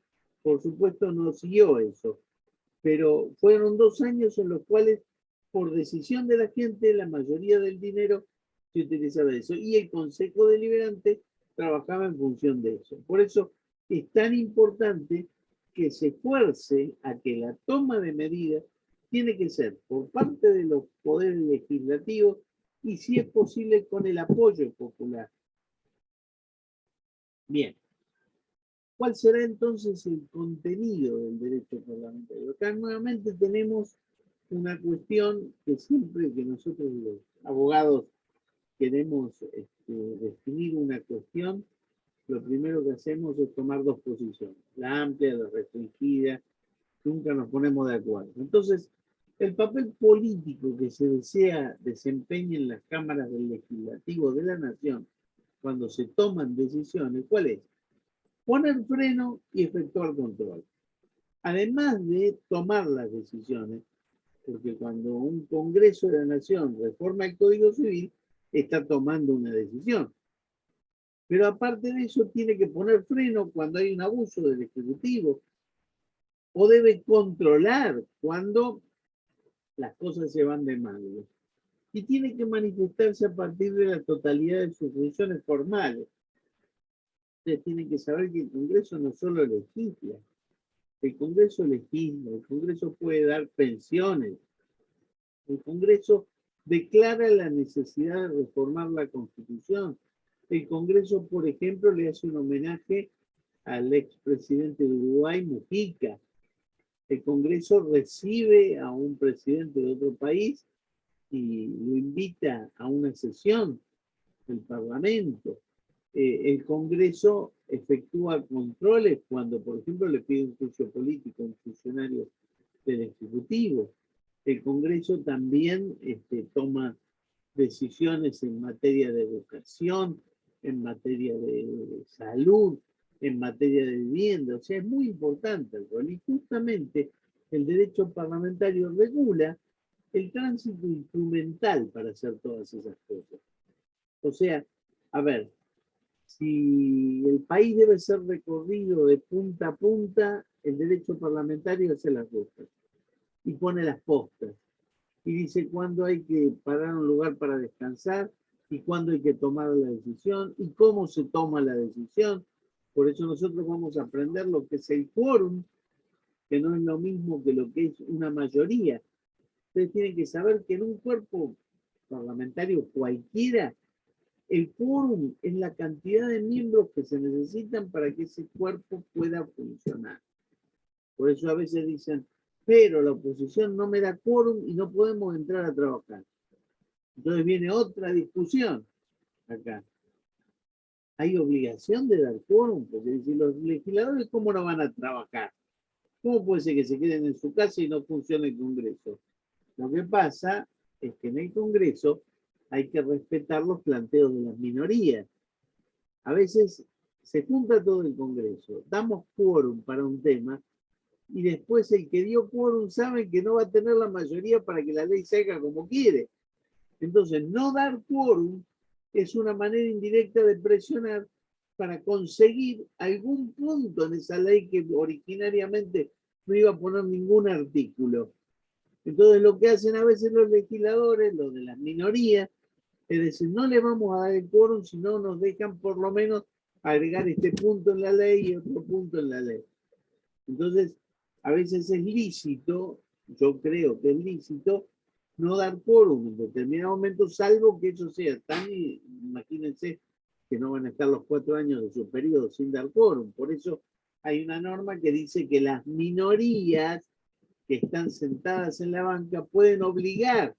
por supuesto, no siguió eso. Pero fueron 2 años en los cuales, por decisión de la gente, la mayoría del dinero se utilizaba eso. Y el Consejo Deliberante trabajaba en función de eso. Por eso es tan importante que se esfuerce a que la toma de medidas tiene que ser por parte de los poderes legislativos y, si es posible, con el apoyo popular. Bien. ¿Cuál será entonces el contenido del derecho parlamentario? Acá nuevamente tenemos una cuestión que siempre que nosotros los abogados queremos definir una cuestión, lo primero que hacemos es tomar 2 posiciones, la amplia, la restringida, nunca nos ponemos de acuerdo. Entonces, el papel político que se desea desempeña en las cámaras del legislativo de la nación cuando se toman decisiones, ¿cuál es? Poner freno y efectuar control. Además de tomar las decisiones, porque cuando un Congreso de la Nación reforma el Código Civil, está tomando una decisión. Pero aparte de eso, tiene que poner freno cuando hay un abuso del Ejecutivo, o debe controlar cuando las cosas se van de madre. Y tiene que manifestarse a partir de la totalidad de sus funciones formales. Ustedes tienen que saber que el Congreso no solo legisla, el Congreso legisla, el Congreso puede dar pensiones, el Congreso declara la necesidad de reformar la Constitución. El Congreso, por ejemplo, le hace un homenaje al expresidente de Uruguay, Mujica. El Congreso recibe a un presidente de otro país y lo invita a una sesión del Parlamento. El Congreso efectúa controles cuando, por ejemplo, le pide un juicio político a un funcionario del Ejecutivo. El Congreso también toma decisiones en materia de educación, en materia de salud, en materia de vivienda. O sea, es muy importante el rol. Y justamente el derecho parlamentario regula el tránsito instrumental para hacer todas esas cosas. O sea, a ver, si el país debe ser recorrido de punta a punta, el derecho parlamentario hace las rutas y pone las postas. Y dice cuándo hay que parar en un lugar para descansar y cuándo hay que tomar la decisión y cómo se toma la decisión. Por eso nosotros vamos a aprender lo que es el quórum, que no es lo mismo que lo que es una mayoría. Ustedes tienen que saber que en un cuerpo parlamentario cualquiera, El quórum es la cantidad de miembros que se necesitan para que ese cuerpo pueda funcionar. Por eso a veces dicen, pero la oposición no me da quórum y no podemos entrar a trabajar. Entonces viene otra discusión acá. Hay obligación de dar quórum, porque si los legisladores, ¿cómo no van a trabajar? ¿Cómo puede ser que se queden en su casa y no funcione el Congreso? Lo que pasa es que en el Congreso hay que respetar los planteos de las minorías. A veces se junta todo el Congreso, damos quórum para un tema y después el que dio quórum sabe que no va a tener la mayoría para que la ley salga como quiere. Entonces, no dar quórum es una manera indirecta de presionar para conseguir algún punto en esa ley que originariamente no iba a poner ningún artículo. Entonces, lo que hacen a veces los legisladores, los de las minorías, es decir, no le vamos a dar el quórum si no nos dejan por lo menos agregar este punto en la ley y otro punto en la ley. Entonces, a veces es lícito, yo creo que es lícito, no dar quórum en determinado momento, salvo que eso sea tan, imagínense que no van a estar los 4 años de su periodo sin dar quórum. Por eso hay una norma que dice que las minorías que están sentadas en la banca pueden obligar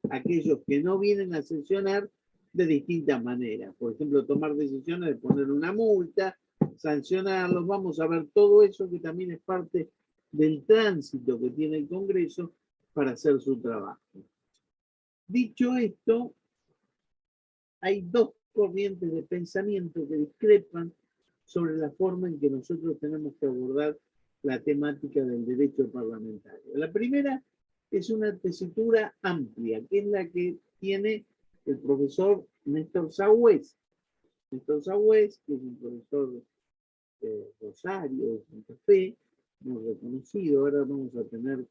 a aquellos que no vienen a sesionar de distintas maneras. Por ejemplo, tomar decisiones de poner una multa, sancionarlos. Vamos a ver todo eso que también es parte del tránsito que tiene el Congreso para hacer su trabajo. Dicho esto, hay dos corrientes de pensamiento que discrepan sobre la forma en que nosotros tenemos que abordar la temática del derecho parlamentario. La primera es una tesitura amplia, que es la que tiene el profesor Néstor Sagüez. Néstor Sagüez, que es un profesor de Rosario, de Santa Fe, muy reconocido. Ahora vamos a tener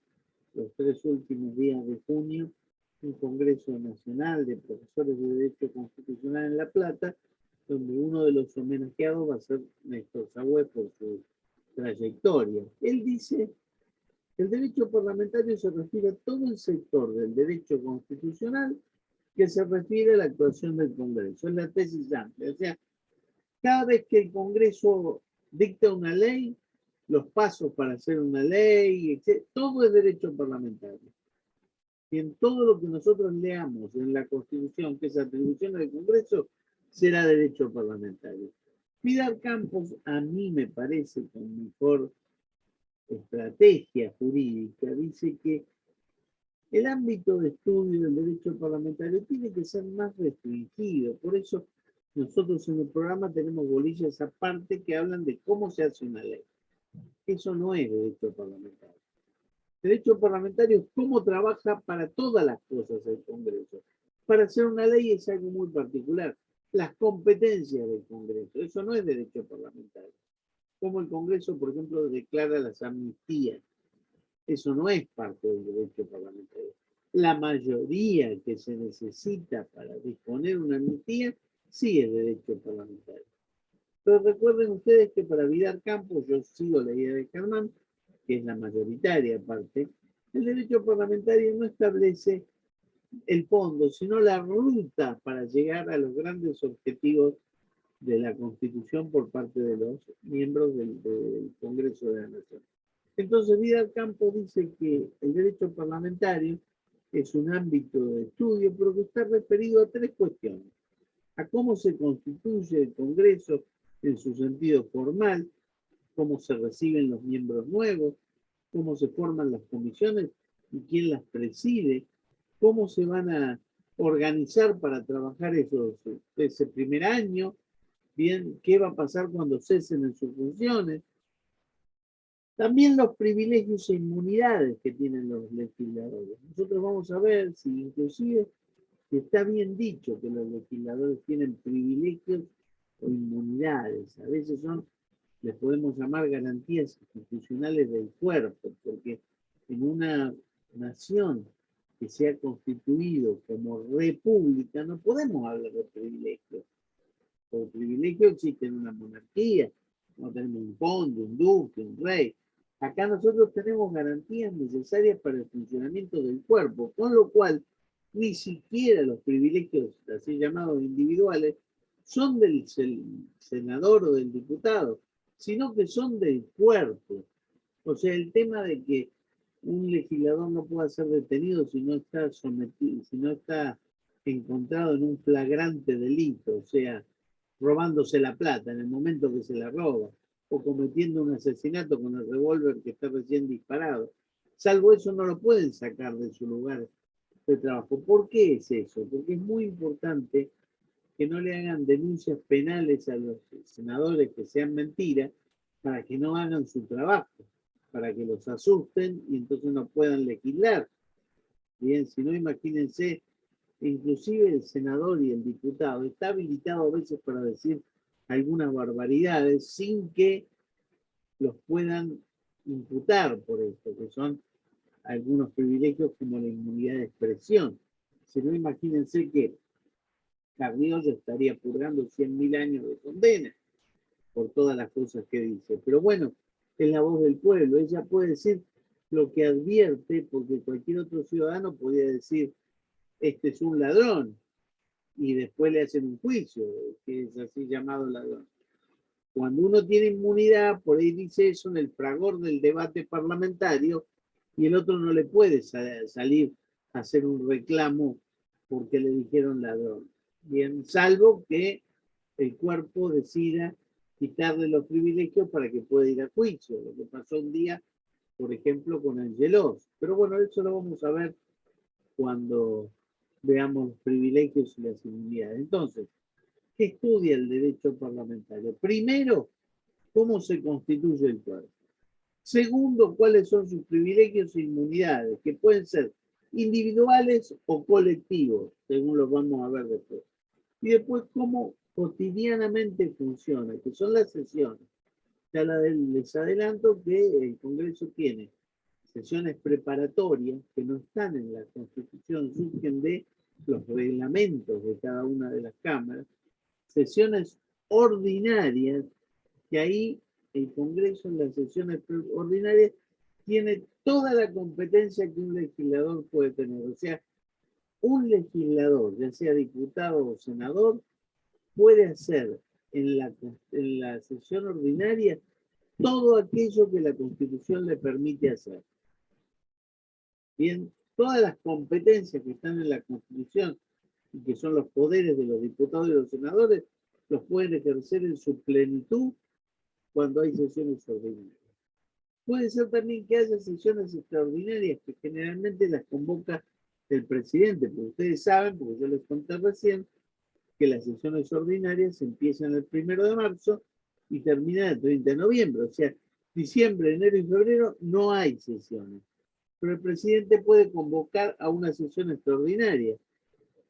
los 3 últimos días de junio un Congreso Nacional de Profesores de Derecho Constitucional en La Plata, donde uno de los homenajeados va a ser Néstor Sagüez por su trayectoria. Él dice que el derecho parlamentario se refiere a todo el sector del derecho constitucional que se refiere a la actuación del Congreso. Es la tesis amplia. O sea, cada vez que el Congreso dicta una ley, los pasos para hacer una ley, etc., todo es derecho parlamentario. Y en todo lo que nosotros leamos en la Constitución, que es atribución del Congreso, será derecho parlamentario. Vidal Campos, a mí me parece con mejor estrategia jurídica, dice que el ámbito de estudio del derecho parlamentario tiene que ser más restringido. Por eso nosotros en el programa tenemos bolillas aparte que hablan de cómo se hace una ley. Eso no es derecho parlamentario. Derecho parlamentario es cómo trabaja para todas las cosas el Congreso. Para hacer una ley es algo muy particular. Las competencias del Congreso, eso no es derecho parlamentario. Como el Congreso, por ejemplo, declara las amnistías. Eso no es parte del derecho parlamentario. La mayoría que se necesita para disponer una amnistía sí es derecho parlamentario. Pero recuerden ustedes que para Vidal Campos, yo sigo la idea de Germán, que es la mayoritaria parte, el derecho parlamentario no establece el fondo, sino la ruta para llegar a los grandes objetivos de la Constitución por parte de los miembros del Congreso de la Nación. Entonces, Vidal Campos dice que el derecho parlamentario es un ámbito de estudio, pero que está referido a 3 cuestiones. A cómo se constituye el Congreso en su sentido formal, cómo se reciben los miembros nuevos, cómo se forman las comisiones y quién las preside, cómo se van a organizar para trabajar ese primer año, bien, qué va a pasar cuando cesen en sus funciones. También los privilegios e inmunidades que tienen los legisladores. Nosotros vamos a ver si inclusive está bien dicho que los legisladores tienen privilegios o inmunidades. A veces les podemos llamar garantías institucionales del cuerpo, porque en una nación que se ha constituido como república no podemos hablar de privilegios. Por privilegio existe en una monarquía, no tenemos un conde, un duque, un rey. Acá nosotros tenemos garantías necesarias para el funcionamiento del cuerpo, con lo cual ni siquiera los privilegios así llamados individuales son del senador o del diputado, sino que son del cuerpo. O sea, el tema de que un legislador no pueda ser detenido si no está sometido, si no está encontrado en un flagrante delito, o sea, robándose la plata en el momento que se la roba, o cometiendo un asesinato con el revólver que está recién disparado. Salvo eso no lo pueden sacar de su lugar de trabajo. ¿Por qué es eso? Porque es muy importante que no le hagan denuncias penales a los senadores que sean mentiras para que no hagan su trabajo, para que los asusten y entonces no puedan legislar. Bien, si no, imagínense, inclusive el senador y el diputado está habilitado a veces para decir algunas barbaridades sin que los puedan imputar por esto, que son algunos privilegios como la inmunidad de expresión. Si no, imagínense que Carrió estaría purgando 100.000 años de condena por todas las cosas que dice. Pero bueno, es la voz del pueblo. Ella puede decir lo que advierte, porque cualquier otro ciudadano podría decir, este es un ladrón, y después le hacen un juicio, que es así llamado ladrón. Cuando uno tiene inmunidad, por ahí dice eso en el fragor del debate parlamentario, y el otro no le puede salir a hacer un reclamo porque le dijeron ladrón. Bien, salvo que el cuerpo decida quitarle los privilegios para que pueda ir a juicio, lo que pasó un día, por ejemplo, con Angelos. Pero bueno, eso lo vamos a ver cuando veamos los privilegios y las inmunidades. Entonces, ¿qué estudia el derecho parlamentario? Primero, cómo se constituye el cuerpo. Segundo, cuáles son sus privilegios e inmunidades, que pueden ser individuales o colectivos, según lo vamos a ver después. Y después, cómo cotidianamente funciona, que son las sesiones. Ya les adelanto que el Congreso tiene sesiones preparatorias que no están en la Constitución, surgen de los reglamentos de cada una de las cámaras, sesiones ordinarias, que ahí el Congreso en las sesiones ordinarias tiene toda la competencia que un legislador puede tener. O sea, un legislador, ya sea diputado o senador, puede hacer en la sesión ordinaria todo aquello que la Constitución le permite hacer. Bien, todas las competencias que están en la Constitución y que son los poderes de los diputados y los senadores, los pueden ejercer en su plenitud cuando hay sesiones ordinarias. Puede ser también que haya sesiones extraordinarias que generalmente las convoca el presidente, pero ustedes saben, porque yo les conté recién, que las sesiones ordinarias empiezan el 1 de marzo y terminan el 30 de noviembre. O sea, diciembre, enero y febrero no hay sesiones. Pero el presidente puede convocar a una sesión extraordinaria.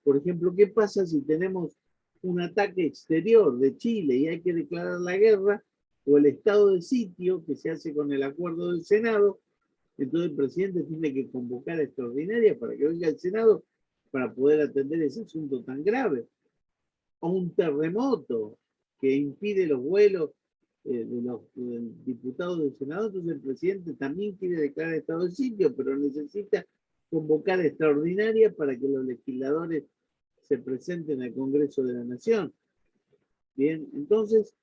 Por ejemplo, ¿qué pasa si tenemos un ataque exterior de Chile y hay que declarar la guerra o el estado de sitio que se hace con el acuerdo del Senado? Entonces el presidente tiene que convocar a extraordinaria para que venga el Senado para poder atender ese asunto tan grave. O un terremoto que impide los vuelos de los diputados del Senado, entonces el presidente también quiere declarar estado de sitio, pero necesita convocar extraordinaria para que los legisladores se presenten al Congreso de la Nación. Bien, entonces,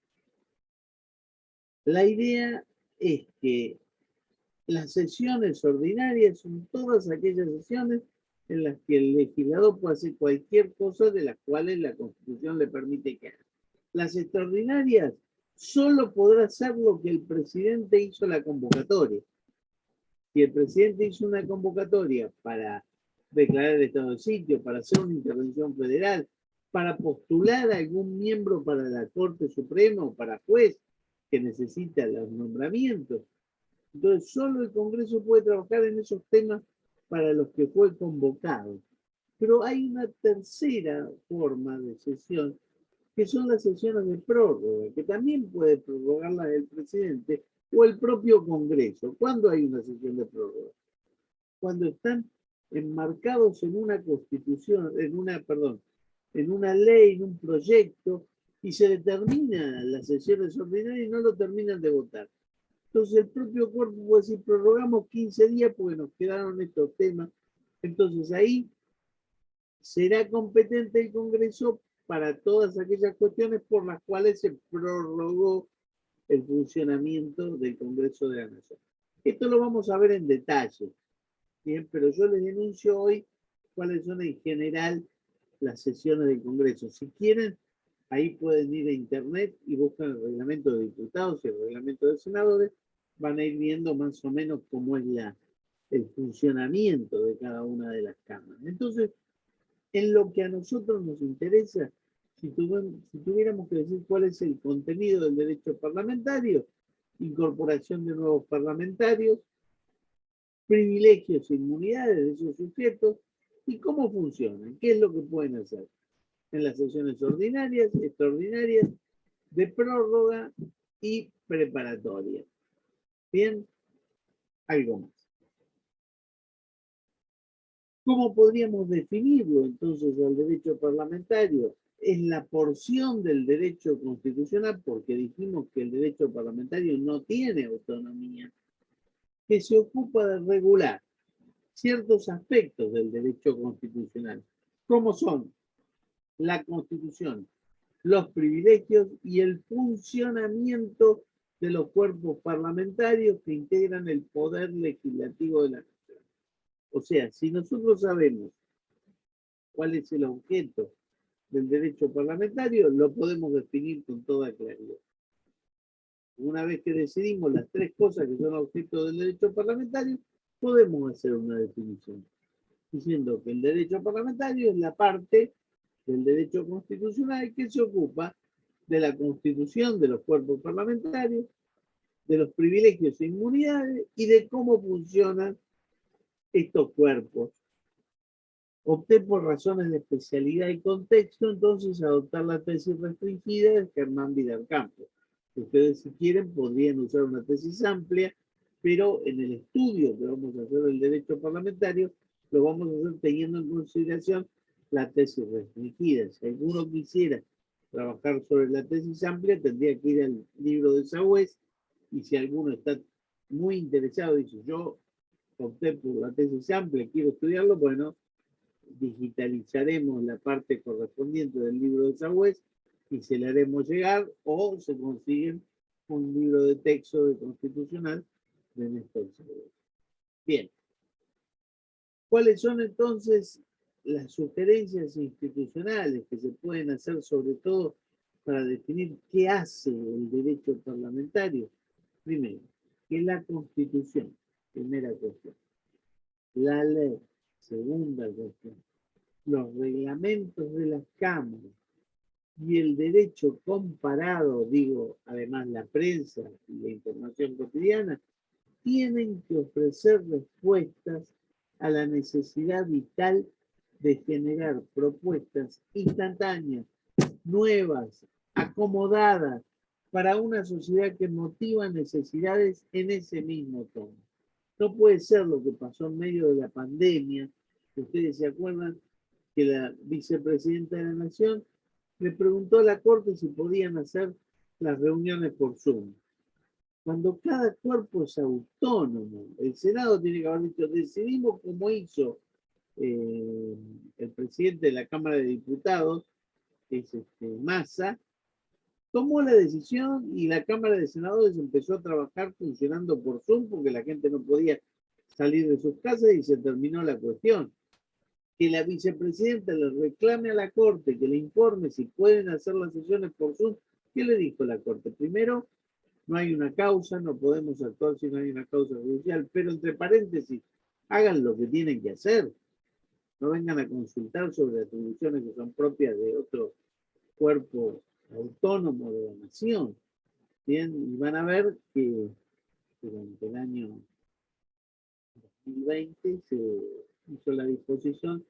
la idea es que las sesiones ordinarias son todas aquellas sesiones en las que el legislador puede hacer cualquier cosa de las cuales la Constitución le permite que haga. Las extraordinarias solo podrá hacer lo que el presidente hizo la convocatoria. Si el presidente hizo una convocatoria para declarar el estado de sitio, para hacer una intervención federal, para postular a algún miembro para la Corte Suprema o para juez que necesita los nombramientos, entonces solo el Congreso puede trabajar en esos temas para los que fue convocado. Pero hay una tercera forma de sesión, que son las sesiones de prórroga, que también puede prorrogarlas el presidente o el propio Congreso. ¿Cuándo hay una sesión de prórroga? Cuando están enmarcados en una constitución, en una ley, en un proyecto, y se determina las sesiones ordinarias y no lo terminan de votar. Entonces el propio cuerpo puede decir, prorrogamos 15 días porque nos quedaron estos temas. Entonces ahí será competente el Congreso para todas aquellas cuestiones por las cuales se prorrogó el funcionamiento del Congreso de la Nación. Esto lo vamos a ver en detalle, ¿bien? Pero yo les denuncio hoy cuáles son en general las sesiones del Congreso. Si quieren, ahí pueden ir a internet y buscan el reglamento de diputados y el reglamento de senadores, van a ir viendo más o menos cómo es el funcionamiento de cada una de las cámaras. Entonces, en lo que a nosotros nos interesa, si tuviéramos que decir cuál es el contenido del derecho parlamentario, incorporación de nuevos parlamentarios, privilegios e inmunidades de esos sujetos y cómo funcionan, qué es lo que pueden hacer en las sesiones ordinarias, extraordinarias, de prórroga y preparatoria. Bien, algo más. ¿Cómo podríamos definirlo entonces al derecho parlamentario? Es la porción del derecho constitucional, porque dijimos que el derecho parlamentario no tiene autonomía, que se ocupa de regular ciertos aspectos del derecho constitucional, como son la Constitución, los privilegios y el funcionamiento de los cuerpos parlamentarios que integran el poder legislativo de la nación. O sea, si nosotros sabemos cuál es el objeto del derecho parlamentario, lo podemos definir con toda claridad. Una vez que decidimos las tres cosas que son objeto del derecho parlamentario, podemos hacer una definición, diciendo que el derecho parlamentario es la parte del derecho constitucional que se ocupa de la constitución de los cuerpos parlamentarios, de los privilegios e inmunidades y de cómo funcionan estos cuerpos. Opté por razones de especialidad y contexto, entonces, adoptar la tesis restringida de Germán Vidal Campos. Ustedes, si quieren, podrían usar una tesis amplia, pero en el estudio que vamos a hacer del derecho parlamentario, lo vamos a hacer teniendo en consideración la tesis restringida. Si alguno quisiera trabajar sobre la tesis amplia, tendría que ir al libro de Sagüez, y si alguno está muy interesado y dice, yo opté por la tesis amplia, quiero estudiarlo, bueno, digitalizaremos la parte correspondiente del libro de Sagüez y se le haremos llegar, o se consiguen un libro de texto de constitucional de Néstor Sagüez. Bien. ¿Cuáles son entonces las sugerencias institucionales que se pueden hacer, sobre todo para definir qué hace el derecho parlamentario? Primero, que la Constitución, primera cuestión. La ley, segunda cuestión. Los reglamentos de las cámaras y el derecho comparado, digo, además la prensa y la información cotidiana, tienen que ofrecer respuestas a la necesidad vital de generar propuestas instantáneas, nuevas, acomodadas, para una sociedad que motiva necesidades en ese mismo tono. No puede ser lo que pasó en medio de la pandemia, que ustedes se acuerdan que la vicepresidenta de la Nación le preguntó a la Corte si podían hacer las reuniones por Zoom. Cuando cada cuerpo es autónomo, el Senado tiene que haber dicho, decidimos como hizo el presidente de la Cámara de Diputados, que es Massa, tomó la decisión y la Cámara de Senadores empezó a trabajar funcionando por Zoom porque la gente no podía salir de sus casas y se terminó la cuestión. Que la vicepresidenta le reclame a la Corte, que le informe si pueden hacer las sesiones por Zoom. ¿Qué le dijo la Corte? Primero, no hay una causa, no podemos actuar si no hay una causa judicial, pero entre paréntesis, hagan lo que tienen que hacer. No vengan a consultar sobre atribuciones que son propias de otro cuerpo autónomo de la nación. Bien, y van a ver que durante el año 2020 se hizo la disposición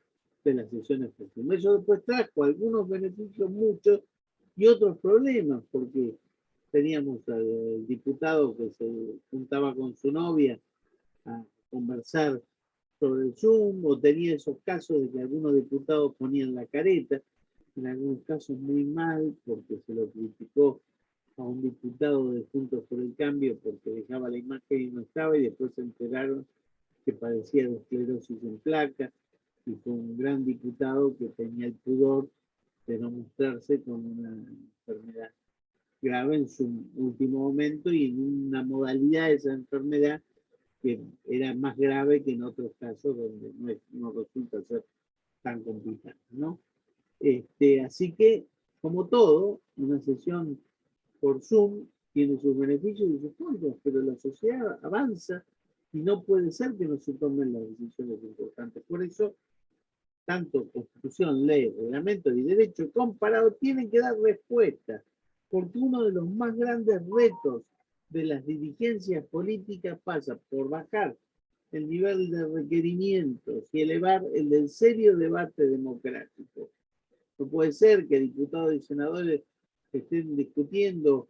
de las sesiones por Zoom. Eso después trajo algunos beneficios, muchos, y otros problemas, porque teníamos al diputado que se juntaba con su novia a conversar sobre el Zoom, o tenía esos casos de que algunos diputados ponían la careta, en algunos casos muy mal, porque se lo criticó a un diputado de Juntos por el Cambio porque dejaba la imagen y no estaba, y después se enteraron que padecía de esclerosis en placa, y fue un gran diputado que tenía el pudor de no mostrarse con una enfermedad grave en su último momento y en una modalidad de esa enfermedad que era más grave que en otros casos donde no resulta ser tan complicada, ¿no? Así que, como todo, una sesión por Zoom tiene sus beneficios y sus contras, pero la sociedad avanza y no puede ser que no se tomen las decisiones importantes. Por eso, tanto Constitución, ley, reglamento y derecho comparado tienen que dar respuesta, porque uno de los más grandes retos de las dirigencias políticas pasa por bajar el nivel de requerimientos y elevar el del serio debate democrático. No puede ser que diputados y senadores estén discutiendo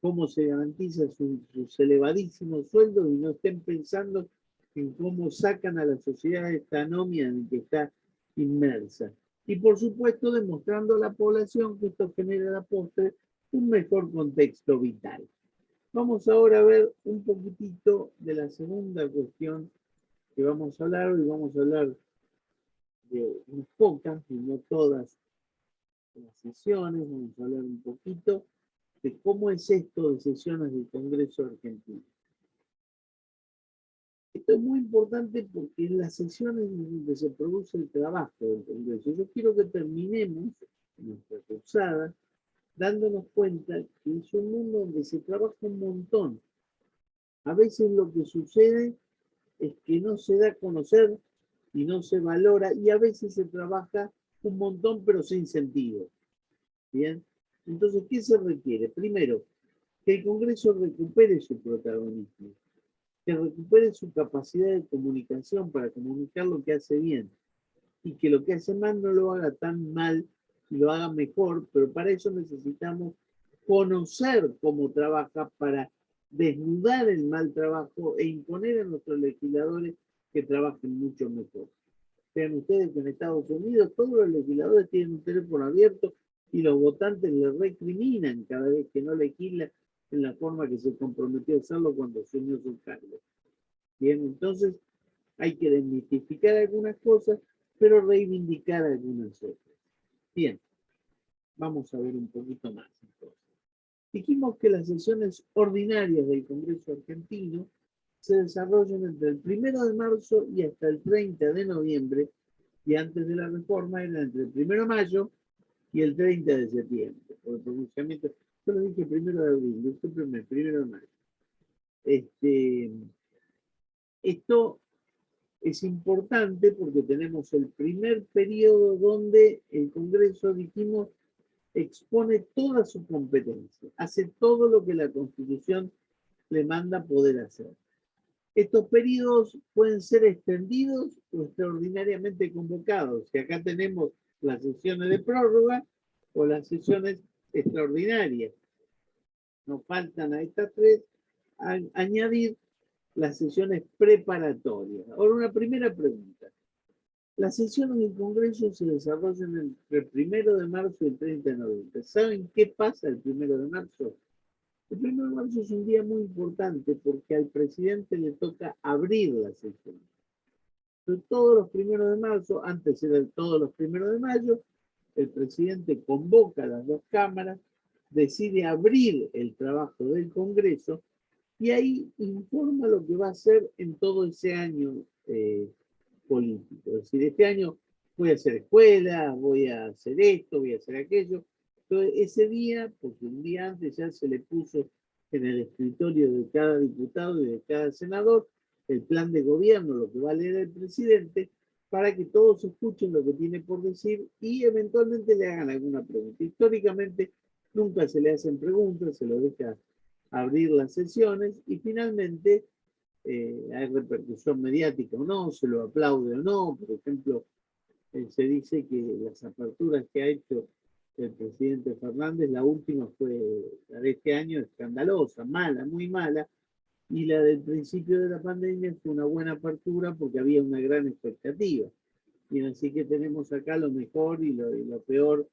cómo se garantiza sus elevadísimos sueldos y no estén pensando en cómo sacan a la sociedad de esta anomia en que está inmersa. Y por supuesto demostrando a la población que esto genera a la postre un mejor contexto vital. Vamos ahora a ver un poquitito de la segunda cuestión que vamos a hablar. Hoy vamos a hablar de unas pocas y no todas las sesiones. Vamos a hablar un poquito de cómo es esto de sesiones del Congreso argentino. Esto es muy importante porque en las sesiones donde se produce el trabajo del Congreso, yo quiero que terminemos nuestra cursada dándonos cuenta que es un mundo donde se trabaja un montón. A veces lo que sucede es que no se da a conocer y no se valora, y a veces se trabaja un montón pero sin sentido. ¿Bien? Entonces, ¿qué se requiere? Primero, que el Congreso recupere su protagonismo, que recupere su capacidad de comunicación para comunicar lo que hace bien, y que lo que hace mal no lo haga tan mal, y lo haga mejor, pero para eso necesitamos conocer cómo trabaja para desnudar el mal trabajo e imponer a nuestros legisladores que trabajen mucho mejor. Vean ustedes que en Estados Unidos todos los legisladores tienen un teléfono abierto y los votantes le recriminan cada vez que no legisla en la forma que se comprometió a hacerlo cuando asumió su cargo. Bien, entonces hay que desmitificar algunas cosas, pero reivindicar algunas otras. Bien, vamos a ver un poquito más entonces. Dijimos que las sesiones ordinarias del Congreso argentino se desarrollan entre el 1 de marzo y hasta el 30 de noviembre, y antes de la reforma eran entre el 1 de mayo y el 30 de septiembre, por el pronunciamiento. Yo lo dije 1 de abril, discúlpenme, 1 de mayo. Esto es importante porque tenemos el primer periodo donde el Congreso, dijimos, expone toda su competencia, hace todo lo que la Constitución le manda poder hacer. Estos periodos pueden ser extendidos o extraordinariamente convocados. Y acá tenemos las sesiones de prórroga o las sesiones extraordinarias. Nos faltan a estas tres añadir las sesiones preparatorias. Ahora, una primera pregunta. Las sesiones del Congreso se desarrollan entre el 1 de marzo y el 30 de noviembre. ¿Saben qué pasa el 1 de marzo? El 1 de marzo es un día muy importante porque al presidente le toca abrir la sesión. Entonces, todos los 1 de marzo, antes eran todos los 1 de mayo, el presidente convoca a las dos cámaras, decide abrir el trabajo del Congreso y ahí informa lo que va a hacer en todo ese año político. Es decir, este año voy a hacer escuela, voy a hacer esto, voy a hacer aquello. Entonces, ese día, porque un día antes ya se le puso en el escritorio de cada diputado y de cada senador el plan de gobierno, lo que va a leer el presidente, para que todos escuchen lo que tiene por decir y eventualmente le hagan alguna pregunta. Históricamente nunca se le hacen preguntas, se lo deja abrir las sesiones y finalmente hay repercusión mediática o no, se lo aplaude o no. Por ejemplo, se dice que las aperturas que ha hecho el presidente Fernández, la última fue la de este año, escandalosa, mala, muy mala, y la del principio de la pandemia fue una buena apertura porque había una gran expectativa. Y así que tenemos acá lo mejor y lo peor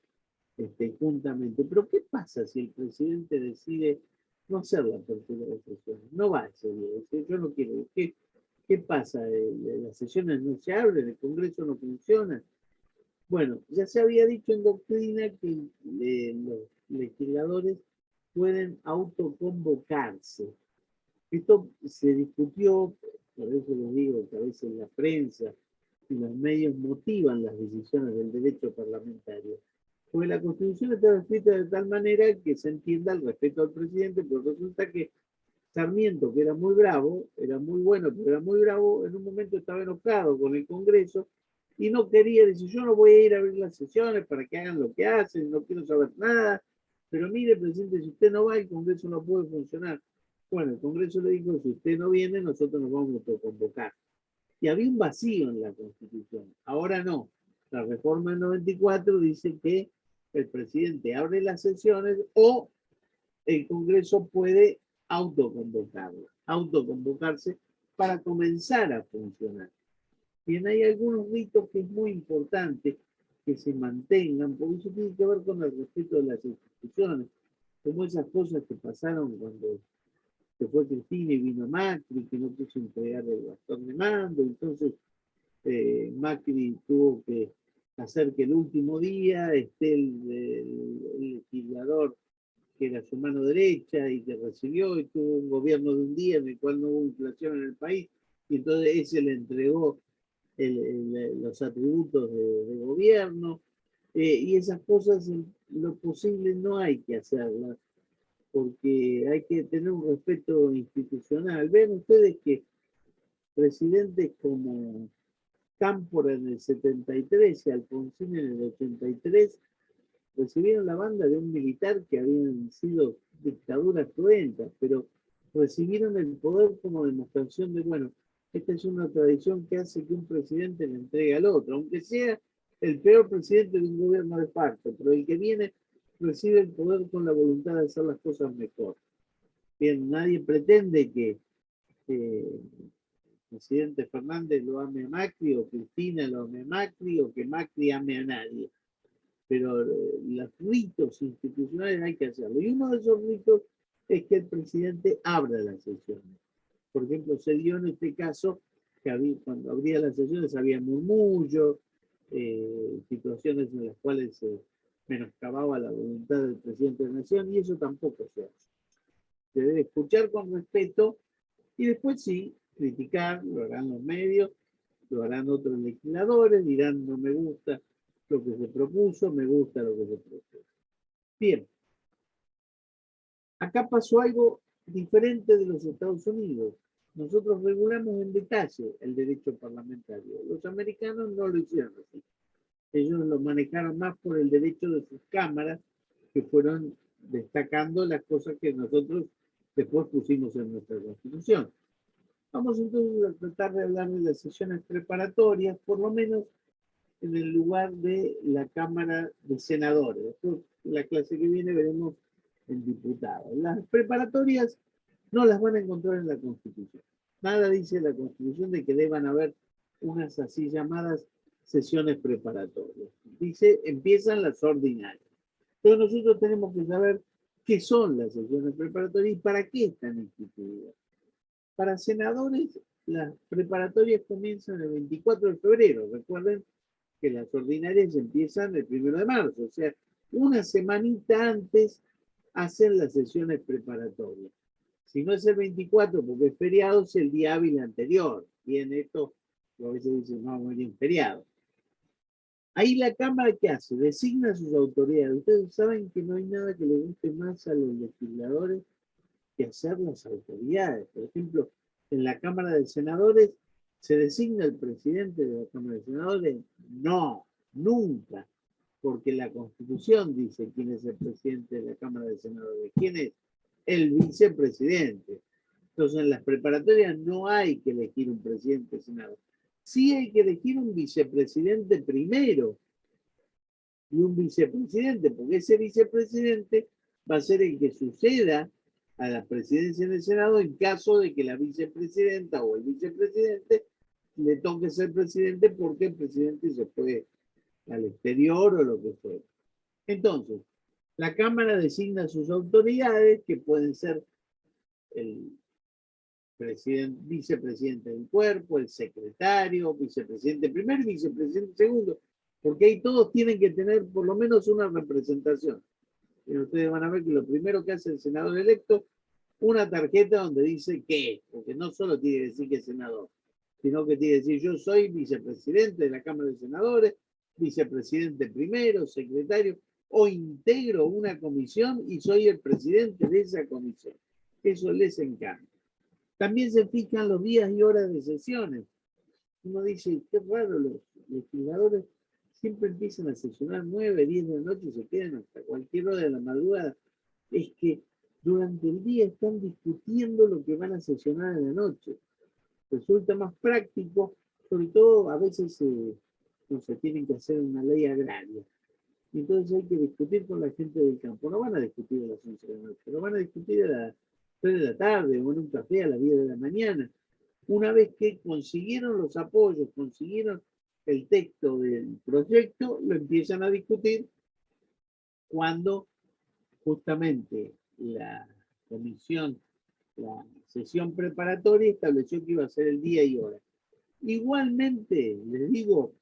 juntamente. Pero ¿qué pasa si el presidente decide no hacer la apertura de sesiones? No va ese día. Yo no quiero. ¿Qué pasa? ¿Las sesiones no se abren? ¿El Congreso no funciona? Bueno, ya se había dicho en doctrina que los legisladores pueden autoconvocarse. Esto se discutió, por eso les digo que a veces la prensa y los medios motivan las decisiones del derecho parlamentario. Porque la Constitución estaba escrita de tal manera que se entienda el respeto al presidente, pero resulta que Sarmiento, que era muy bravo, era muy bueno, pero era muy bravo, en un momento estaba enojado con el Congreso y no quería, dice, yo no voy a ir a ver las sesiones para que hagan lo que hacen, no quiero saber nada, pero mire, presidente, si usted no va, el Congreso no puede funcionar. Bueno, el Congreso le dijo, si usted no viene, nosotros nos vamos a convocar. Y había un vacío en la Constitución. Ahora no. La reforma del 94 dice que el presidente abre las sesiones o el Congreso puede autoconvocarse para comenzar a funcionar. Bien, hay algunos ritos que es muy importante que se mantengan, porque eso tiene que ver con el respeto de las instituciones, como esas cosas que pasaron cuando se fue Cristina y vino Macri, que no quiso entregar el bastón de mando, entonces Macri tuvo que hacer que el último día esté el legislador que era su mano derecha y que recibió y tuvo un gobierno de un día en el cual no hubo inflación en el país y entonces ese le entregó los atributos de gobierno y esas cosas en lo posible no hay que hacerlas porque hay que tener un respeto institucional. Ven ustedes que presidentes como Cámpora en el 73 y Alfonsín en el 83 recibieron la banda de un militar que habían sido dictaduras cruentas, pero recibieron el poder como demostración de, bueno, esta es una tradición que hace que un presidente le entregue al otro, aunque sea el peor presidente de un gobierno de facto, pero el que viene recibe el poder con la voluntad de hacer las cosas mejor. Bien, nadie pretende que el presidente Fernández lo ame a Macri, o Cristina lo ame a Macri, o que Macri ame a nadie. Pero los ritos institucionales hay que hacerlo. Y uno de esos ritos es que el presidente abra las sesiones. Por ejemplo, se dio en este caso que cuando abría las sesiones había murmullo, situaciones en las cuales se menoscababa la voluntad del presidente de la nación, y eso tampoco se hace. Se debe escuchar con respeto y después sí, criticar, lo harán los medios, lo harán otros legisladores, dirán no me gusta lo que se propuso, me gusta lo que se propuso. Bien, acá pasó algo diferente de los Estados Unidos. Nosotros regulamos en detalle el derecho parlamentario. Los americanos no lo hicieron así. Ellos lo manejaron más por el derecho de sus cámaras, que fueron destacando las cosas que nosotros después pusimos en nuestra Constitución. Vamos entonces a tratar de hablar de las sesiones preparatorias, por lo menos en el lugar de la Cámara de Senadores. Después, en la clase que viene, veremos en diputados. Las preparatorias no las van a encontrar en la Constitución. Nada dice la Constitución de que deban haber unas así llamadas sesiones preparatorias. Dice, empiezan las ordinarias. Entonces nosotros tenemos que saber qué son las sesiones preparatorias y para qué están instituidas. Para senadores, las preparatorias comienzan el 24 de febrero. Recuerden que las ordinarias empiezan el 1 de marzo, o sea, una semanita antes hacen las sesiones preparatorias. Si no es el 24 porque es feriado, es el día hábil anterior. Bien, esto a veces dicen, no, muy bien, feriado. Ahí la Cámara, ¿qué hace? Designa sus autoridades. Ustedes saben que no hay nada que le guste más a los legisladores que hacer las autoridades. Por ejemplo, en la Cámara de Senadores, ¿se designa el presidente de la Cámara de Senadores? No, nunca, porque la Constitución dice quién es el presidente de la Cámara de Senadores. ¿Quién es? El vicepresidente. Entonces, en las preparatorias no hay que elegir un presidente de Senado. Sí hay que elegir un vicepresidente primero y un vicepresidente, porque ese vicepresidente va a ser el que suceda a la presidencia del Senado en caso de que la vicepresidenta o el vicepresidente le toque ser presidente porque el presidente se fue al exterior o lo que fuera. Entonces, la Cámara designa sus autoridades, que pueden ser el vicepresidente del cuerpo, el secretario, vicepresidente primero y vicepresidente segundo. porque ahí todos tienen que tener por lo menos una representación. Y ustedes van a ver que lo primero que hace el senador electo, una tarjeta donde dice qué, porque no solo tiene que decir que es senador, sino que tiene que decir yo soy vicepresidente de la Cámara de Senadores, vicepresidente primero, secretario, o integro una comisión y soy el presidente de esa comisión. Eso les encanta. También se fijan los días y horas de sesiones. Uno dice, qué raro, los legisladores siempre empiezan a sesionar 9, 10 de la noche y se quedan hasta cualquier hora de la madrugada. Es que durante el día están discutiendo lo que van a sesionar en la noche. Resulta más práctico, sobre todo a veces no se tienen que hacer una ley agraria. Entonces hay que discutir con la gente del campo. No van a discutir a las 11 de la noche, lo van a discutir a las 3 de la tarde o en un café a las 10 de la mañana. Una vez que consiguieron los apoyos, consiguieron el texto del proyecto, lo empiezan a discutir cuando justamente la comisión, la sesión preparatoria estableció que iba a ser el día y hora. Igualmente, les digo,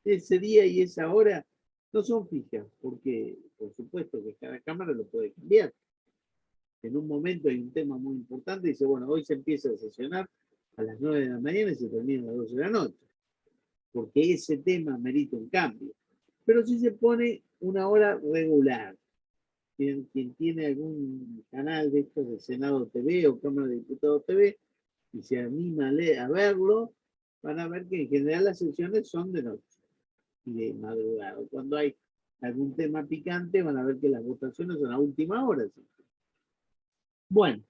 ese día y esa hora no son fijas, porque por supuesto que cada cámara lo puede cambiar. En un momento hay un tema muy importante y dice, bueno, hoy se empieza a sesionar a las 9 de la mañana y se termina a las 12 de la noche, porque ese tema merita un cambio. Pero si se pone una hora regular, quien tiene algún canal de estos de Senado TV o Cámara de Diputados TV y se anima a verlo, van a ver que en general las sesiones son de noche y de madrugada. Cuando hay algún tema picante, van a ver que las votaciones son a última hora. ¿Sí? Bueno,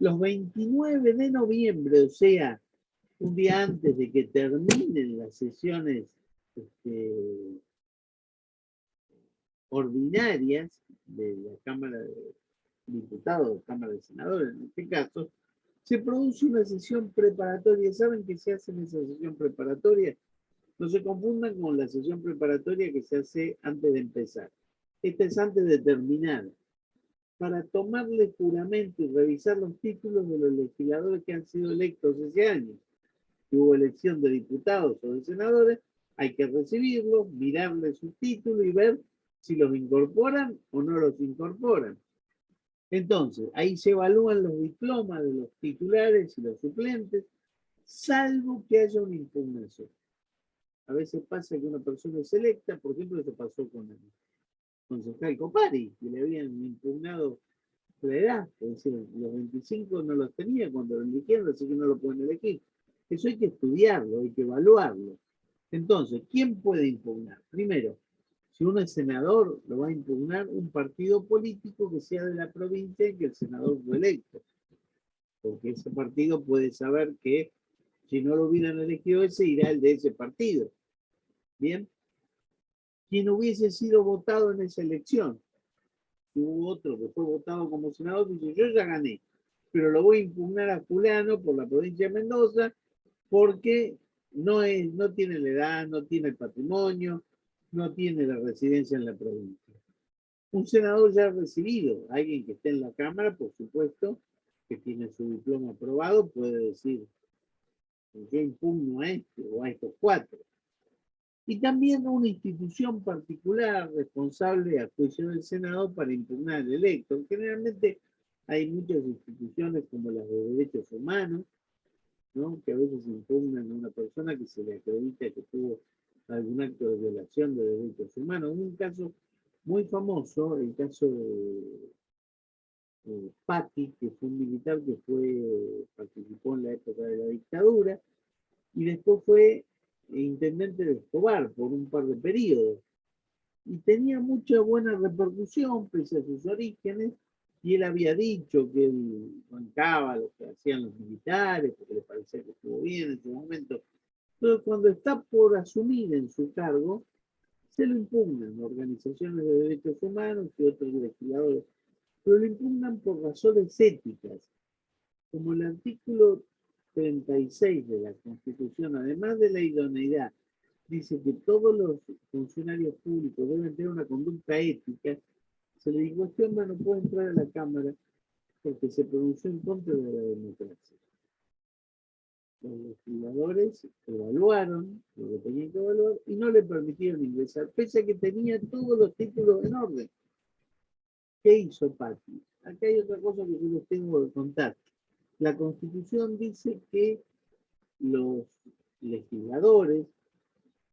los 29 de noviembre, o sea, un día antes de que terminen las sesiones ordinarias de la Cámara de Diputados, Cámara de Senadores en este caso, se produce una sesión preparatoria. ¿Saben qué se hace en esa sesión preparatoria? No se confundan con la sesión preparatoria que se hace antes de empezar. Esta es antes de terminar, para tomarle juramento y revisar los títulos de los legisladores que han sido electos ese año. Si hubo elección de diputados o de senadores, hay que recibirlos, mirarle sus títulos y ver si los incorporan o no los incorporan. Entonces, ahí se evalúan los diplomas de los titulares y los suplentes, salvo que haya una impugnación. A veces pasa que una persona es electa, por ejemplo, eso pasó con el concejal Copari, que le habían impugnado la edad, es decir, los 25 no los tenía cuando lo eligieron, así que no lo pueden elegir. Eso hay que estudiarlo, hay que evaluarlo. Entonces, ¿quién puede impugnar? Primero, si uno es senador, lo va a impugnar un partido político que sea de la provincia en que el senador fue electo. Porque ese partido puede saber que si no lo hubieran elegido ese, irá el de ese partido. Bien. Quien hubiese sido votado en esa elección. Si hubo otro que fue votado como senador, dice, yo ya gané, pero lo voy a impugnar a fulano por la provincia de Mendoza porque no tiene la edad, no tiene el patrimonio, no tiene la residencia en la provincia. Un senador ya recibido, alguien que esté en la Cámara, por supuesto, que tiene su diploma aprobado, puede decir, yo impugno a este o a estos 4. Y también una institución particular responsable a juicio del Senado para impugnar al electo. Generalmente hay muchas instituciones como las de derechos humanos, ¿no? Que a veces impugnan a una persona que se le acredita que tuvo algún acto de violación de derechos humanos. Un caso muy famoso, el caso de Patti, que fue un militar que participó en la época de la dictadura, y después fue intendente de Escobar por un par de periodos. Y tenía mucha buena repercusión pese a sus orígenes, y él había dicho que él bancaba lo que hacían los militares, porque le parecía que estuvo bien en su momento. Pero cuando está por asumir en su cargo, se lo impugnan organizaciones de derechos humanos y otros legisladores, pero lo impugnan por razones éticas, como el artículo 36 de la Constitución, además de la idoneidad, dice que todos los funcionarios públicos deben tener una conducta ética. Se le dijo, este hombre no puede entrar a la Cámara porque se pronunció en contra de la democracia. los legisladores evaluaron lo que tenían que evaluar y no le permitieron ingresar, pese a que tenía todos los títulos en orden. ¿Qué hizo Patti? Acá hay otra cosa que yo les tengo que contar. La Constitución dice que los legisladores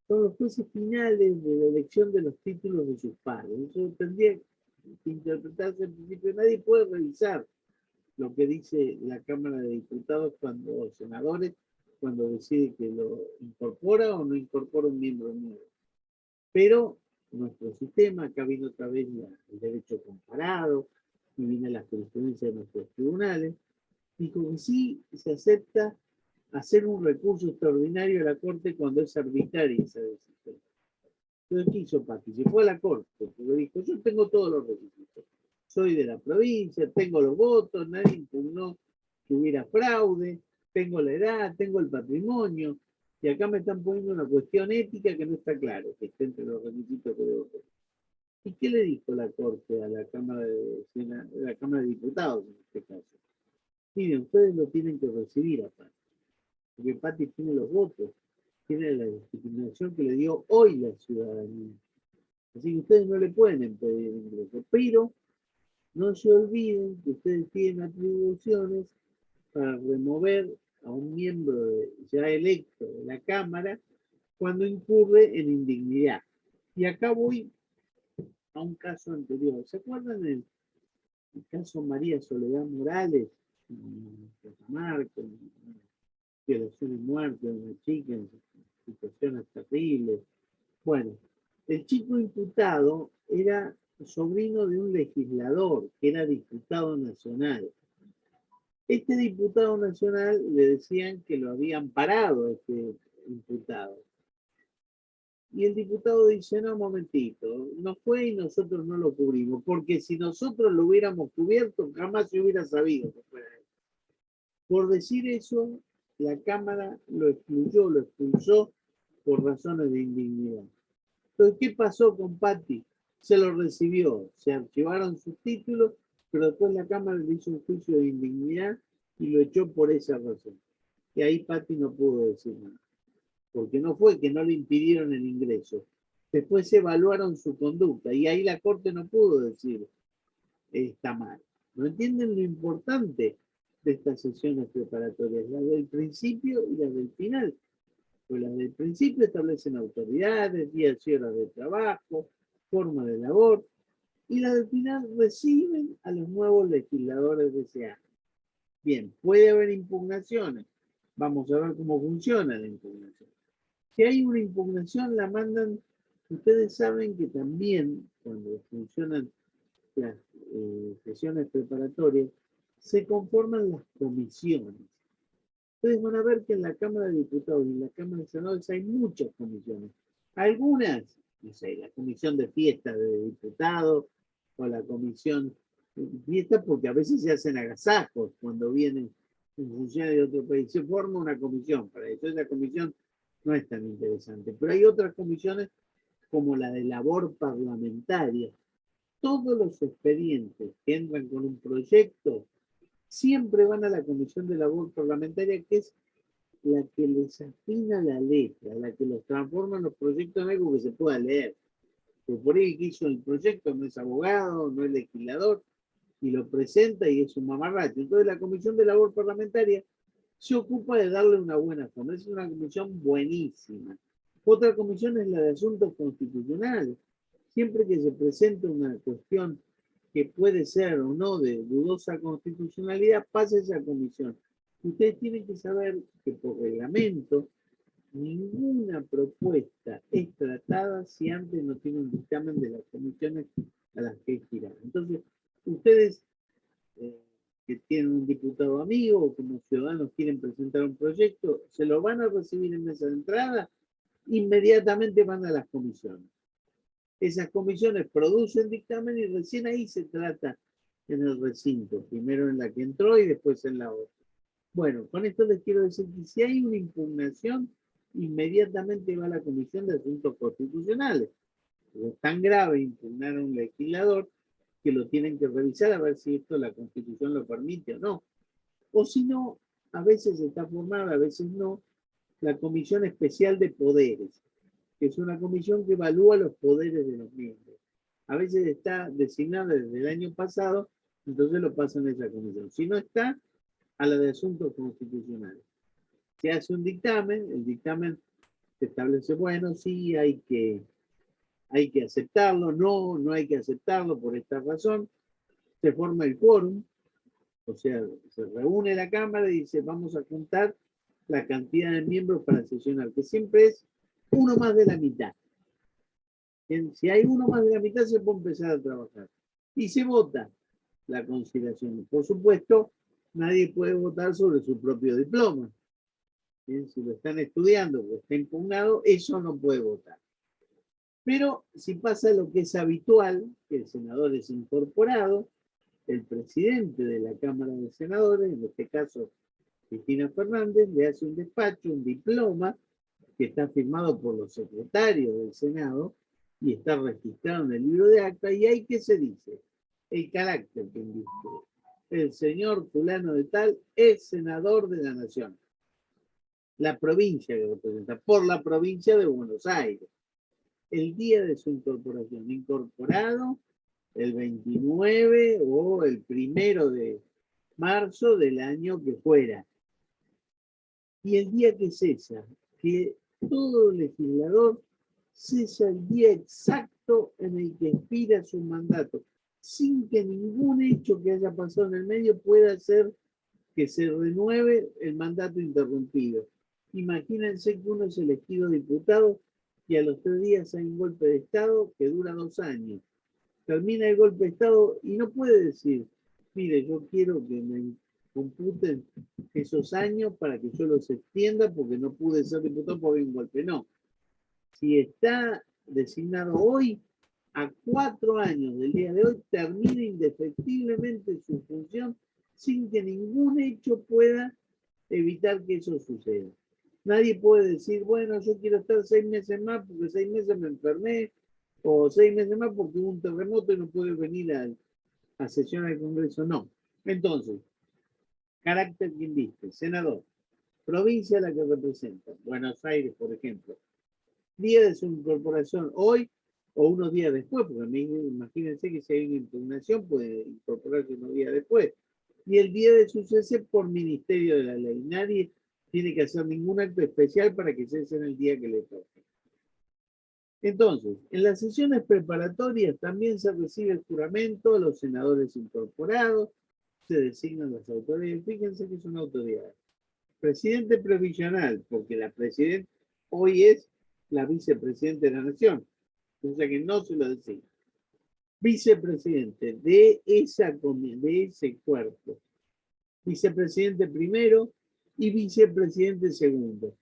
son los jueces finales de la elección de los títulos de sus pares. Eso tendría que interpretarse en principio. Nadie puede revisar lo que dice la Cámara de Diputados o senadores cuando decide que lo incorpora o no incorpora un miembro nuevo. Pero nuestro sistema, acá viene otra vez el derecho comparado, y viene la jurisprudencia de nuestros tribunales, dijo que sí se acepta hacer un recurso extraordinario a la Corte cuando es arbitraria esa decisión. Entonces, ¿qué hizo Patti? Se fue a la Corte, porque dijo, yo tengo todos los requisitos. Soy de la provincia, tengo los votos, nadie impugnó que hubiera fraude, tengo la edad, tengo el patrimonio, y acá me están poniendo una cuestión ética que no está claro, que está entre los requisitos que debo tener. ¿Y qué le dijo la Corte a la Cámara de Diputados en este caso? Miren, ustedes lo tienen que recibir a Patti, porque Patti tiene los votos, tiene la discriminación que le dio hoy la ciudadanía. Así que ustedes no le pueden impedir el ingreso, pero no se olviden que ustedes tienen atribuciones para remover a un miembro ya electo de la Cámara cuando incurre en indignidad. Y acá voy a un caso anterior. ¿Se acuerdan el caso María Soledad Morales? En Catamarca, violación y muerte de una chica en situaciones terribles. Bueno, el chico imputado era sobrino de un legislador que era diputado nacional. Este diputado nacional le decían que lo habían parado a este imputado. Y el diputado dice, no, un momentito, no fue y nosotros no lo cubrimos, porque si nosotros lo hubiéramos cubierto, jamás se hubiera sabido que fuera él. Por decir eso, la Cámara lo excluyó, lo expulsó por razones de indignidad. Entonces, ¿qué pasó con Patti? Se lo recibió, se archivaron sus títulos, pero después la Cámara le hizo un juicio de indignidad y lo echó por esa razón. Y ahí Patti no pudo decir nada, porque no fue que no le impidieron el ingreso. Después se evaluaron su conducta y ahí la Corte no pudo decir está mal. ¿No entienden lo importante de estas sesiones preparatorias? Las del principio y las del final. Pues las del principio establecen autoridades, días y horas de trabajo, forma de labor, y las del final reciben a los nuevos legisladores de ese año. Bien, puede haber impugnaciones. Vamos a ver cómo funciona la impugnación. Si hay una impugnación, la mandan. Ustedes saben que también, cuando funcionan las sesiones preparatorias, se conforman las comisiones. Ustedes van a ver que en la Cámara de Diputados y en la Cámara de Senadores hay muchas comisiones. Algunas, no sé, la comisión de fiesta de diputados o la comisión de fiesta, porque a veces se hacen agasajos cuando vienen funcionarios de otro país. Se forma una comisión para eso. Esa comisión no es tan interesante. Pero hay otras comisiones como la de labor parlamentaria. Todos los expedientes que entran con un proyecto siempre van a la Comisión de Labor Parlamentaria, que es la que les afina la letra, la que los transforma en los proyectos en algo que se pueda leer. Porque por ahí que hizo el proyecto no es abogado, no es legislador, y lo presenta y es un mamarracho. Entonces la Comisión de Labor Parlamentaria se ocupa de darle una buena forma. Es una comisión buenísima. Otra comisión es la de Asuntos Constitucionales. Siempre que se presenta una cuestión que puede ser o no de dudosa constitucionalidad, pasa a esa comisión. Ustedes tienen que saber que por reglamento ninguna propuesta es tratada si antes no tiene un dictamen de las comisiones a las que es girada. Entonces, ustedes que tienen un diputado amigo o como ciudadanos quieren presentar un proyecto, se lo van a recibir en mesa de entrada, inmediatamente van a las comisiones. Esas comisiones producen dictamen y recién ahí se trata en el recinto, primero en la que entró y después en la otra. Bueno, con esto les quiero decir que si hay una impugnación, inmediatamente va a la Comisión de Asuntos Constitucionales. Es tan grave impugnar a un legislador que lo tienen que revisar a ver si esto la Constitución lo permite o no. O si no, a veces está formada, a veces no, la Comisión Especial de Poderes, que es una comisión que evalúa los poderes de los miembros. A veces está designada desde el año pasado, entonces lo pasan a esa comisión. Si no está, a la de Asuntos Constitucionales. Se hace un dictamen, el dictamen se establece, bueno, sí, hay que aceptarlo, no hay que aceptarlo por esta razón. Se forma el quórum, o sea, se reúne la Cámara y dice, vamos a juntar la cantidad de miembros para sesionar, que siempre es uno más de la mitad. Bien, si hay uno más de la mitad, se puede empezar a trabajar. Y se vota la conciliación. Por supuesto, nadie puede votar sobre su propio diploma. Bien, si lo están estudiando o está impugnado, eso no puede votar. Pero si pasa lo que es habitual, que el senador es incorporado, el presidente de la Cámara de Senadores, en este caso Cristina Fernández, le hace un despacho, un diploma, que está firmado por los secretarios del Senado y está registrado en el libro de acta, y ahí que se dice, el carácter que indica, el señor fulano de tal es senador de la Nación, la provincia que representa, por la provincia de Buenos Aires, el día de su incorporación, incorporado el 29 o el 1 de marzo del año que fuera. Y el día que cesa, que todo legislador cesa el día exacto en el que expira su mandato, sin que ningún hecho que haya pasado en el medio pueda hacer que se renueve el mandato interrumpido. Imagínense que uno es elegido diputado y a los 3 días hay un golpe de Estado que dura 2 años. Termina el golpe de Estado y no puede decir, mire, yo quiero que me computen esos años para que yo los extienda porque no pude ser diputado porque hay un golpe. No. Si está designado hoy, a 4 años del día de hoy, termina indefectiblemente su función sin que ningún hecho pueda evitar que eso suceda. Nadie puede decir, bueno, yo quiero estar 6 meses más porque 6 meses me enfermé, o 6 meses más porque hubo un terremoto y no puedo venir a sesión al Congreso. No. Entonces, carácter que inviste, senador, provincia a la que representa, Buenos Aires, por ejemplo, día de su incorporación hoy o unos días después, porque imagínense que si hay una impugnación puede incorporarse unos días después, y el día de su cese por ministerio de la ley. Nadie tiene que hacer ningún acto especial para que cese en el día que le toque. Entonces, en las sesiones preparatorias también se recibe el juramento a los senadores incorporados, se designan las autoridades. Fíjense que es una autoridad. Presidente provisional, porque la presidenta hoy es la vicepresidenta de la Nación, o sea que no se lo designa. Vicepresidente de ese cuerpo. Vicepresidente primero y vicepresidente segundo.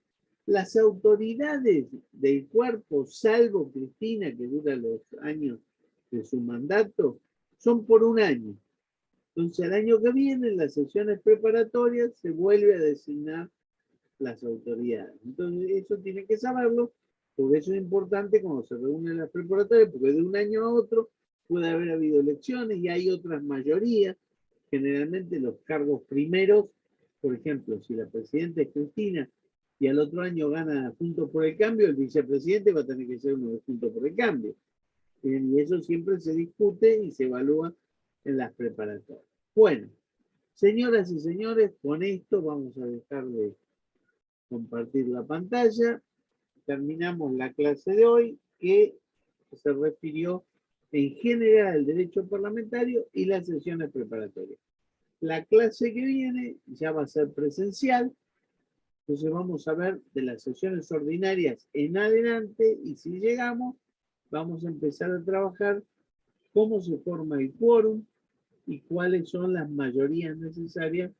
Las autoridades del cuerpo, salvo Cristina, que dura los años de su mandato, son por 1 año. Entonces, el año que viene, en las sesiones preparatorias, se vuelve a designar las autoridades. Entonces, eso tiene que saberlo, porque eso es importante cuando se reúnen las preparatorias, porque de un año a otro puede haber habido elecciones y hay otras mayorías. Generalmente los cargos primeros, por ejemplo, si la presidenta es Cristina y al otro año gana Juntos por el Cambio, el vicepresidente va a tener que ser uno de Juntos por el Cambio. Y eso siempre se discute y se evalúa en las preparatorias. Bueno, señoras y señores, con esto vamos a dejar de compartir la pantalla. Terminamos la clase de hoy, que se refirió en general al derecho parlamentario y las sesiones preparatorias. La clase que viene ya va a ser presencial, entonces vamos a ver de las sesiones ordinarias en adelante, y si llegamos, vamos a empezar a trabajar cómo se forma el quórum y cuáles son las mayorías necesarias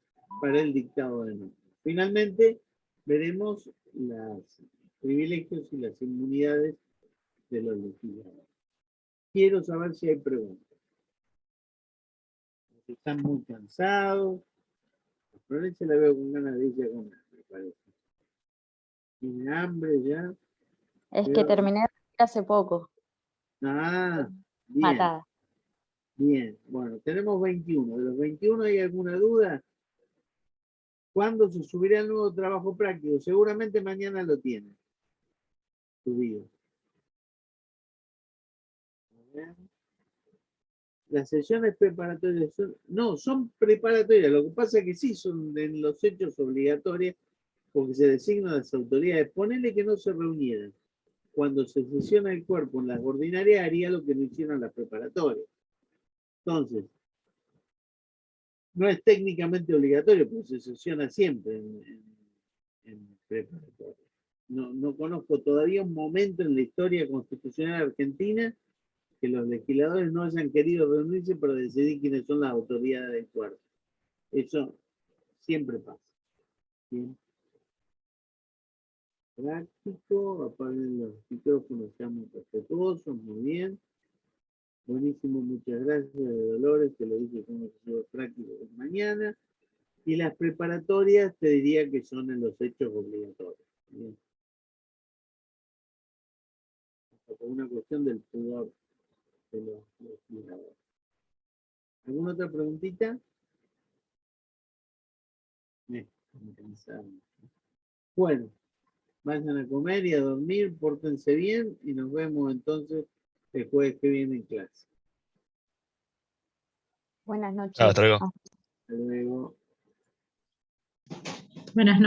para el dictado de normas. Finalmente, veremos los privilegios y las inmunidades de los legisladores. Quiero saber si hay preguntas. Están muy cansados. A Florencia la veo con ganas de irse a comer, me parece. Tiene hambre ya. Es que terminé hace poco. Ah, bien. Matada. Bien. Bueno, tenemos 21. ¿De los 21 hay alguna duda? ¿Cuándo se subirá el nuevo trabajo práctico? Seguramente mañana lo tienen subido. A ver. Las sesiones preparatorias son preparatorias. Lo que pasa es que sí son en los hechos obligatorias porque se designan las autoridades. Ponele que no se reunieran. Cuando se sesiona el cuerpo en las ordinarias haría lo que no hicieron las preparatorias. Entonces, no es técnicamente obligatorio, pero se sesiona siempre en preparatoria. No conozco todavía un momento en la historia constitucional argentina que los legisladores no hayan querido reunirse para decidir quiénes son las autoridades del cuerpo. Eso siempre pasa. Bien. Práctico, apaguen los micrófonos, seamos respetuosos, muy bien. Buenísimo, muchas gracias, Dolores, que lo dice como profesor práctico de mañana. Y las preparatorias te diría que son en los hechos obligatorios. Bien. Por una cuestión del pudor de los legisladores. ¿Alguna otra preguntita? Bueno, vayan a comer y a dormir, pórtense bien y nos vemos entonces el jueves que viene en clase. Buenas noches. Hasta luego. Hasta luego. Buenas noches.